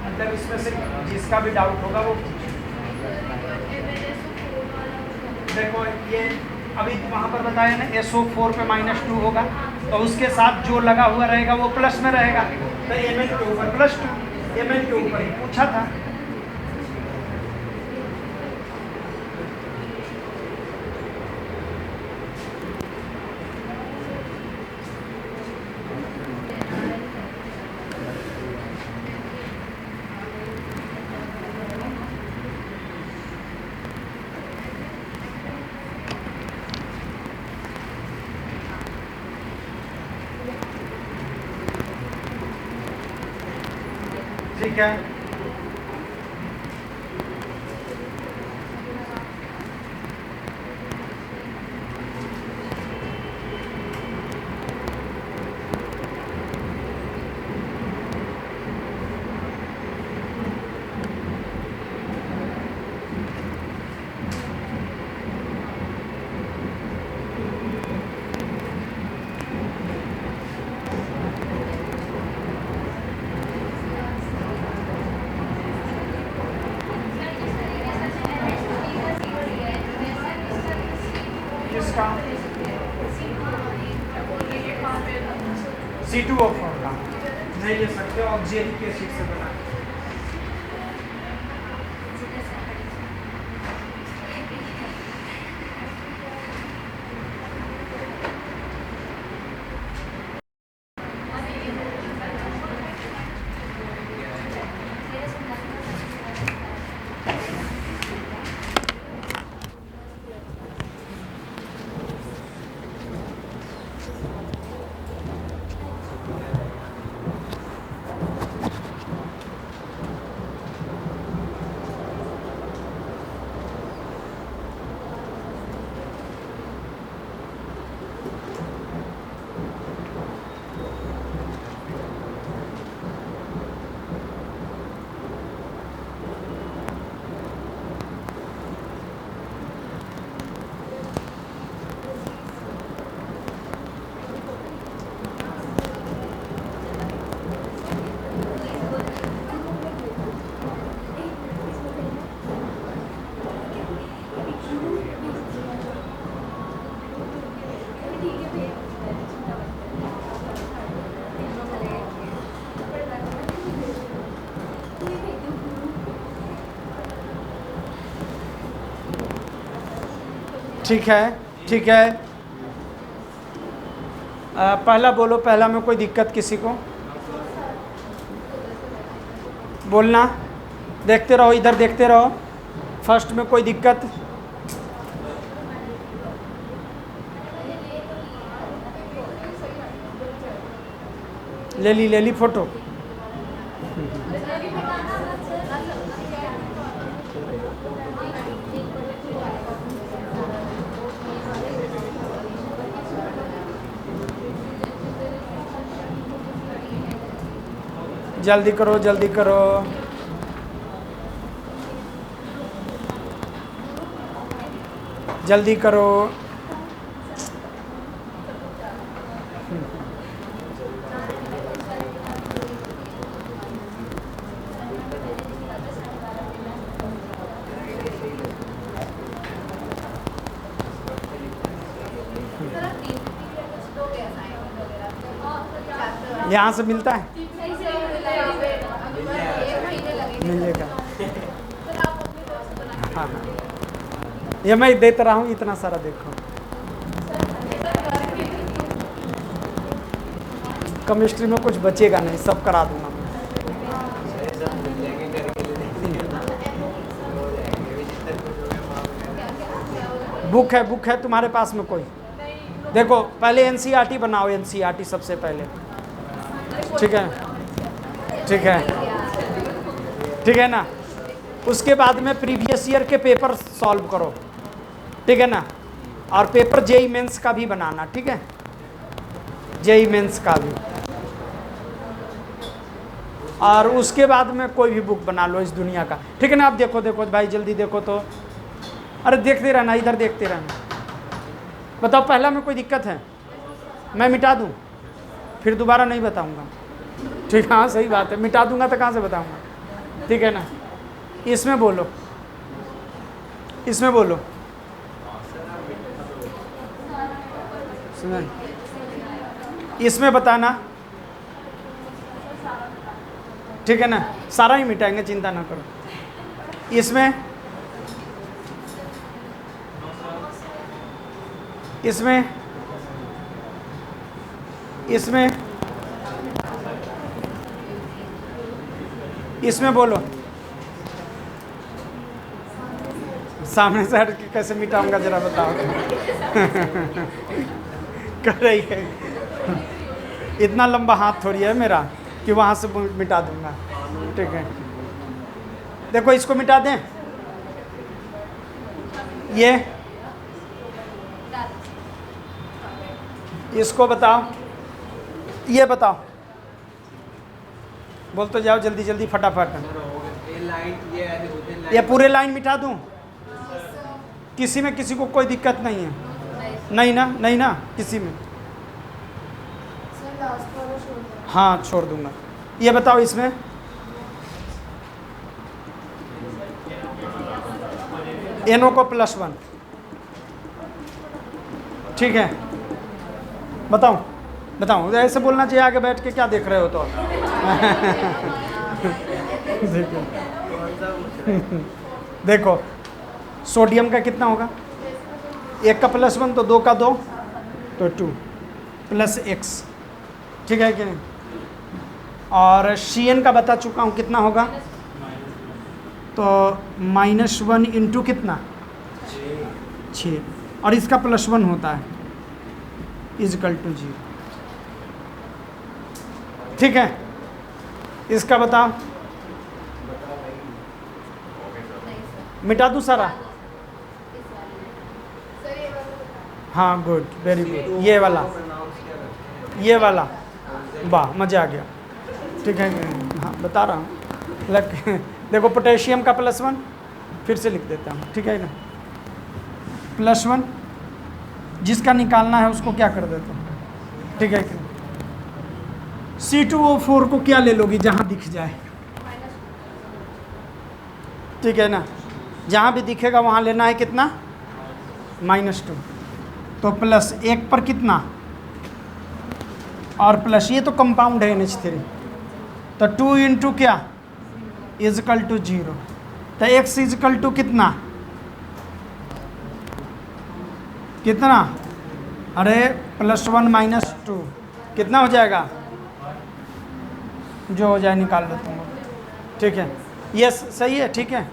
मतलब इसमें से जिसका भी डाउट होगा वो देखो। ये अभी वहाँ पर बताया ना, SO4 पे माइनस 2 होगा तो उसके साथ जो लगा हुआ रहेगा वो प्लस में रहेगा। तो Mn के ऊपर प्लस 2, Mn के ऊपर ही पूछा था। ठीक है? किसका? C2O4 का नहीं ले सकते, ऑक्सिलिक एसिड से बना। ठीक है, ठीक है। पहला बोलो, पहला में कोई दिक्कत किसी को? बोलना, देखते रहो, इधर देखते रहो। फर्स्ट में कोई दिक्कत? ले ली फोटो। जल्दी करो, जल्दी करो। जल्दी करो। यहाँ से मिलता है? मिलेगा। हाँ हाँ, ये मैं देता रहा हूँ इतना सारा, देखो। केमिस्ट्री में कुछ बचेगा नहीं, सब करा दूंगा मैं। बुक है तुम्हारे पास में कोई? देखो पहले एनसीईआरटी बनाओ, एनसीईआरटी सबसे पहले। ठीक है, ठीक है, ठीक है ना। उसके बाद में प्रीवियस ईयर के पेपर सॉल्व करो, ठीक है ना। और पेपर जेई मेंस का भी बनाना, ठीक है, जेई मेंस का भी। और उसके बाद में कोई भी बुक बना लो इस दुनिया का, ठीक है ना। आप देखो देखो भाई, जल्दी देखो तो। अरे देखते रहना, इधर देखते रहना। बताओ पहला में कोई दिक्कत है? मैं मिटा दूं, फिर दोबारा नहीं बताऊंगा, ठीक है। हाँ सही बात है, मिटा दूंगा तो कहाँ से बताऊंगा, ठीक है ना। इसमें बोलो, इसमें बोलो। सुना, इसमें बताना, ठीक है ना। सारा ही मिटाएंगे, चिंता ना करो। इसमें, इसमें, इसमें, इसमें बोलो। सामने से हट के कैसे मिटाऊंगा जरा बताओ। कर रही है, इतना लंबा हाथ थोड़ी है मेरा कि वहाँ से मिटा दूंगा, ठीक है। देखो इसको मिटा दें, ये इसको बताओ, ये बताओ, बोल तो जाओ जल्दी जल्दी फटाफट। ये पूरे लाइन मिटा दूं? किसी में किसी को कोई दिक्कत नहीं है? नहीं ना, नहीं ना किसी में? हाँ छोड़ दूंगा। ये बताओ इसमें, NO को +1, ठीक है। बताओ बताओ, ऐसे बोलना चाहिए आगे बैठ के, क्या देख रहे हो तो। देखो सोडियम का कितना होगा? 1 का +1 तो 2 का 2 तो 2 + X, ठीक है कि नहीं। और CN का बता चुका हूँ कितना होगा, तो -1 इंटू कितना 6, और इसका +1 होता है = 0, ठीक है। इसका बताओ, मिटा दूँ सारा? हाँ गुड, वेरी गुड। ये वाला, ये वाला, वाह मज़ा आ गया, ठीक है। हाँ बता रहा हूँ, देखो पोटेशियम का +1, फिर से लिख देता हूँ, ठीक है ना। +1 जिसका निकालना है उसको क्या कर देता हूँ, ठीक है। C2O4 को क्या ले लोगी जहाँ दिख जाए, ठीक है ना। जहाँ भी दिखेगा वहाँ लेना है कितना, -2, तो +1 पर कितना, और प्लस, ये तो कंपाउंड है NH3, तो 2 इंटू क्या = 0, तो X = कितना कितना, अरे +1 - 2 कितना हो जाएगा, जो हो जाए निकाल लो तुम लोग, ठीक है। यस सही है, ठीक है।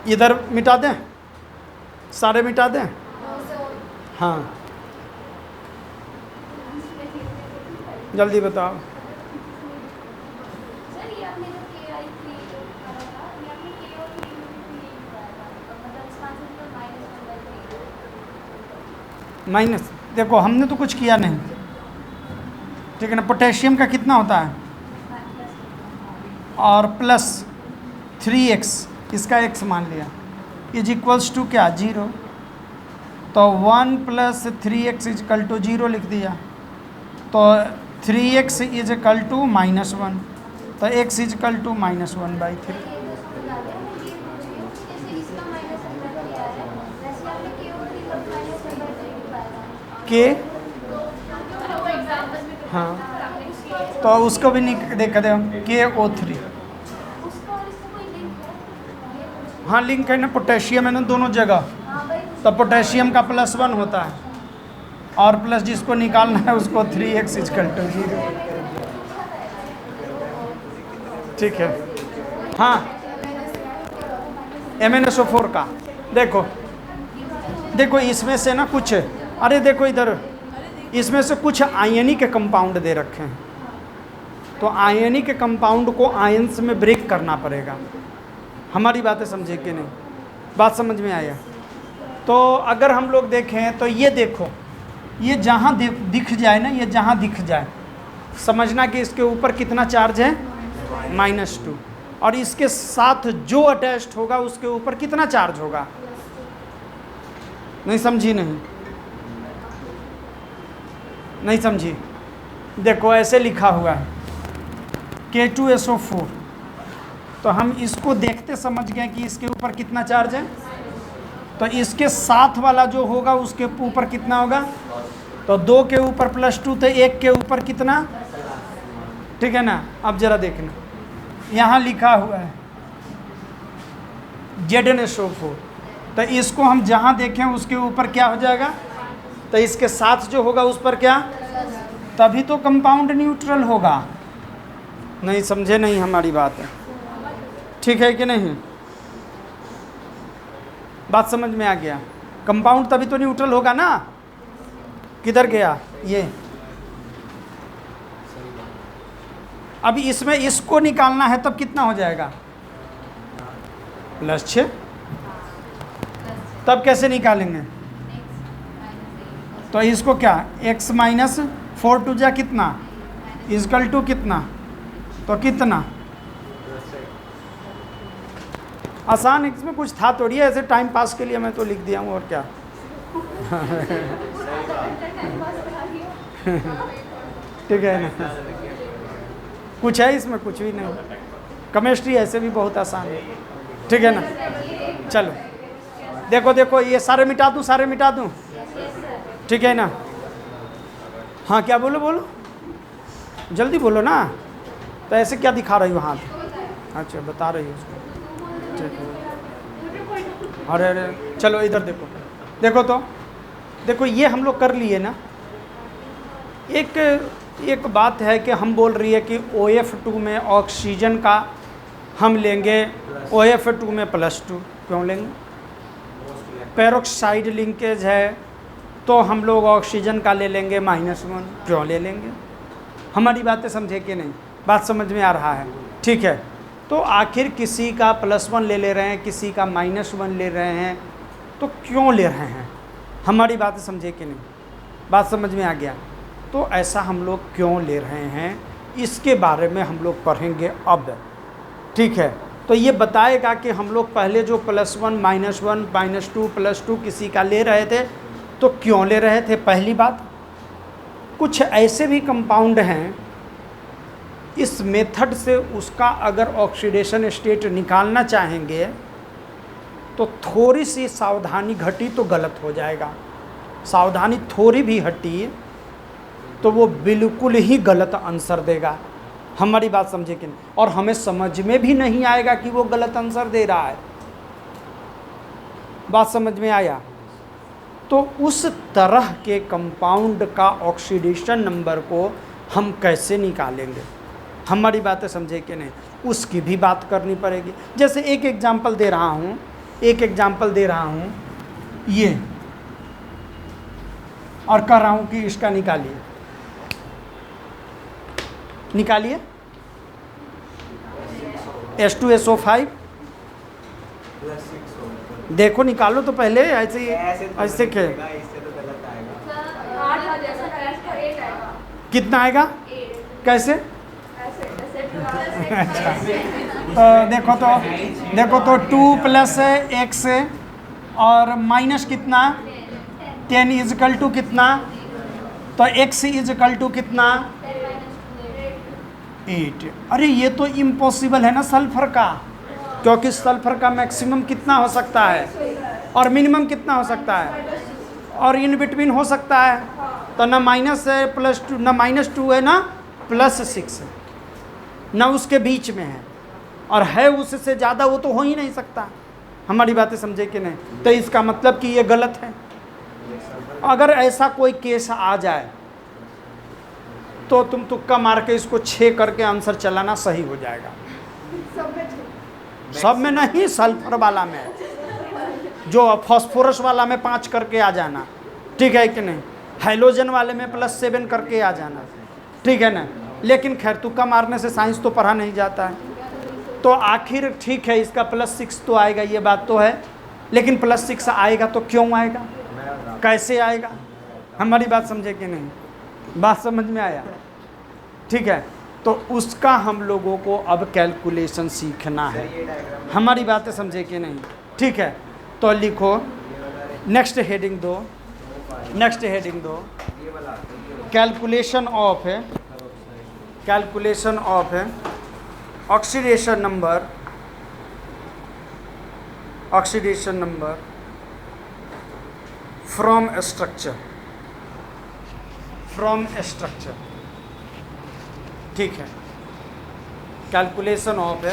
इधर मिटा दें, सारे मिटा दें, हाँ जल्दी बताओ। सर ये आपने जो KI 3 करा था, ये आपने K और 3 में भी यही बताया था, मतलब इसका आंसर तो -1/3। माइनस, देखो हमने तो कुछ किया नहीं, ठीक है ना। पोटेशियम का कितना होता है, और +3x, इसका x मान लिया, इज इक्वल्स टू क्या, 0। तो 1 + 3x = 0 लिख दिया, तो 3x = -1, तो x = -1/3। के, हाँ तो उसको भी देखा दे, KO3, हाँ लिंक है ना, पोटेशियम है ना दोनों जगह, तो पोटेशियम का +1 होता है, और प्लस जिसको निकालना है उसको 3x = 0, ठीक है। हाँ MnSO4 का देखो, देखो इसमें से ना कुछ, अरे देखो इधर, इसमें से कुछ आयनिक कंपाउंड दे रखे हैं, तो आयनिक कंपाउंड को आयंस में ब्रेक करना पड़ेगा। हमारी बातें समझे कि नहीं, बात समझ में आया। तो अगर हम लोग देखें तो ये देखो, ये जहाँ दिख जाए ना, ये जहाँ दिख जाए, समझना कि इसके ऊपर कितना चार्ज है, -2, और इसके साथ जो अटैच्ड होगा उसके ऊपर कितना चार्ज होगा, नहीं समझी, नहीं समझी। देखो ऐसे लिखा हुआ है K2SO4, तो हम इसको देखते समझ गए कि इसके ऊपर कितना चार्ज है, तो इसके साथ वाला जो होगा उसके ऊपर कितना होगा, तो 2 के ऊपर +2, तो 1 के ऊपर कितना, ठीक है ना। अब जरा देखना, यहाँ लिखा हुआ है ZnSO4, तो इसको हम जहाँ देखें उसके ऊपर क्या हो जाएगा, तो इसके साथ जो होगा उस पर क्या, तभी तो कंपाउंड न्यूट्रल होगा। नहीं समझे, नहीं हमारी बात है, ठीक है कि नहीं, बात समझ में आ गया। कंपाउंड तभी तो न्यूट्रल होगा ना, किधर गया ये, अभी इसमें इसको निकालना है तब कितना हो जाएगा, +6, तब कैसे निकालेंगे, तो इसको क्या, x - 4 टू जा कितना, = कितना, तो कितना, आसान, इसमें कुछ था थोड़ी है, ऐसे टाइम पास के लिए मैं तो लिख दिया हूँ, और क्या ठीक है ना, कुछ है इसमें, कुछ भी नहीं, केमिस्ट्री ऐसे भी बहुत आसान है, ठीक है ना। चलो देखो देखो, ये सारे मिटा दूँ, सारे मिटा दूँ, ठीक है ना। हाँ क्या बोलो, बोलो जल्दी बोलो ना, तो ऐसे क्या दिखा रही हो हाथ, अच्छा बता रही हो उसको, ठीक है। अरे अरे चलो इधर देखो, देखो तो देखो, ये हम लोग कर लिए ना। एक बात है कि हम बोल रही है कि OF2 में ऑक्सीजन का हम लेंगे, OF2 में +2 क्यों लेंगे, पेरोक्साइड लिंकेज है तो हम लोग ऑक्सीजन का ले लेंगे -1 क्यों ले लेंगे। हमारी बातें समझे कि नहीं, बात समझ में आ रहा है, ठीक है। तो आखिर किसी का +1 ले रहे हैं, किसी का -1 ले रहे हैं, तो क्यों ले रहे हैं, हमारी बातें समझे कि नहीं, बात समझ में आ गया। तो ऐसा हम लोग क्यों ले रहे हैं, इसके बारे में हम लोग पढ़ेंगे अब, ठीक है। तो ये बताएगा कि हम लोग पहले जो +1 -1 -2 +2 किसी का ले रहे थे तो क्यों ले रहे थे। पहली बात, कुछ ऐसे भी कंपाउंड हैं इस मेथड से उसका अगर ऑक्सीडेशन स्टेट निकालना चाहेंगे तो थोड़ी सी सावधानी घटी तो गलत हो जाएगा, सावधानी थोड़ी भी हटी तो वो बिल्कुल ही गलत आंसर देगा। हमारी बात समझे कि नहीं, और हमें समझ में भी नहीं आएगा कि वो गलत आंसर दे रहा है। बात समझ में आया? तो उस तरह के कंपाउंड का ऑक्सीडेशन नंबर को हम कैसे निकालेंगे? हमारी बातें समझे कि नहीं, उसकी भी बात करनी पड़ेगी। जैसे एक एग्जांपल दे रहा हूँ ये, और कह रहा हूँ कि इसका निकालिए H2SO5। +6 होगा। देखो निकालो तो पहले, ऐसे ऐसे के इससे तो गलत आएगा। 8 आ जैसा टेस्ट का 8 आएगा। कितना आएगा? 8 कैसे? ऐसे अच्छा, देखो तो 2 + x और माइनस कितना 10 इजकल टू कितना, तो x इजकल टू कितना 8। अरे ये तो इम्पॉसिबल है ना सल्फर का, क्योंकि सल्फर का मैक्सिमम कितना हो सकता है और मिनिमम कितना हो सकता है, और इन बिटवीन हो सकता है। तो ना माइनस है +2, ना -2 है ना +6 है, ना उसके बीच में है, और है उससे ज़्यादा वो तो हो ही नहीं सकता। हमारी बातें समझे कि नहीं? तो इसका मतलब कि ये गलत है। अगर ऐसा कोई केस आ जाए तो तुम तुक्का मार के इसको 6 करके आंसर चलाना सही हो जाएगा। सब में नहीं, सल्फर वाला में, जो फास्फोरस वाला में 5 करके आ जाना, ठीक है कि नहीं? हाइड्रोजन वाले में +7 करके आ जाना, ठीक है ना? लेकिन खैर तुक्का मारने से साइंस तो पढ़ा नहीं जाता है। तो आखिर ठीक है, इसका +6 तो आएगा, ये बात तो है, लेकिन +6 आएगा तो क्यों आएगा, कैसे आएगा? हमारी बात समझे कि नहीं? बात समझ में आया? ठीक है, तो उसका हम लोगों को अब कैलकुलेशन सीखना है। हमारी बातें समझे कि नहीं? ठीक है, तो लिखो नेक्स्ट हेडिंग दो, calculation of oxidation number from structure, ठीक है। Calculation of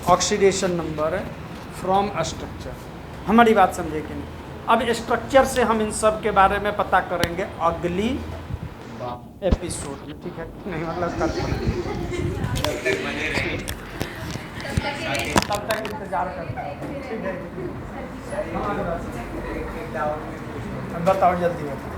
oxidation number from structure, हमारी बात समझे कि नहीं? अब स्ट्रक्चर से हम इन सब के बारे में पता करेंगे अगली एपिसोड में, ठीक है? नहीं मतलब कल, तब तक इंतजार करता है, ठीक है? बताओ जल्दी बताओ।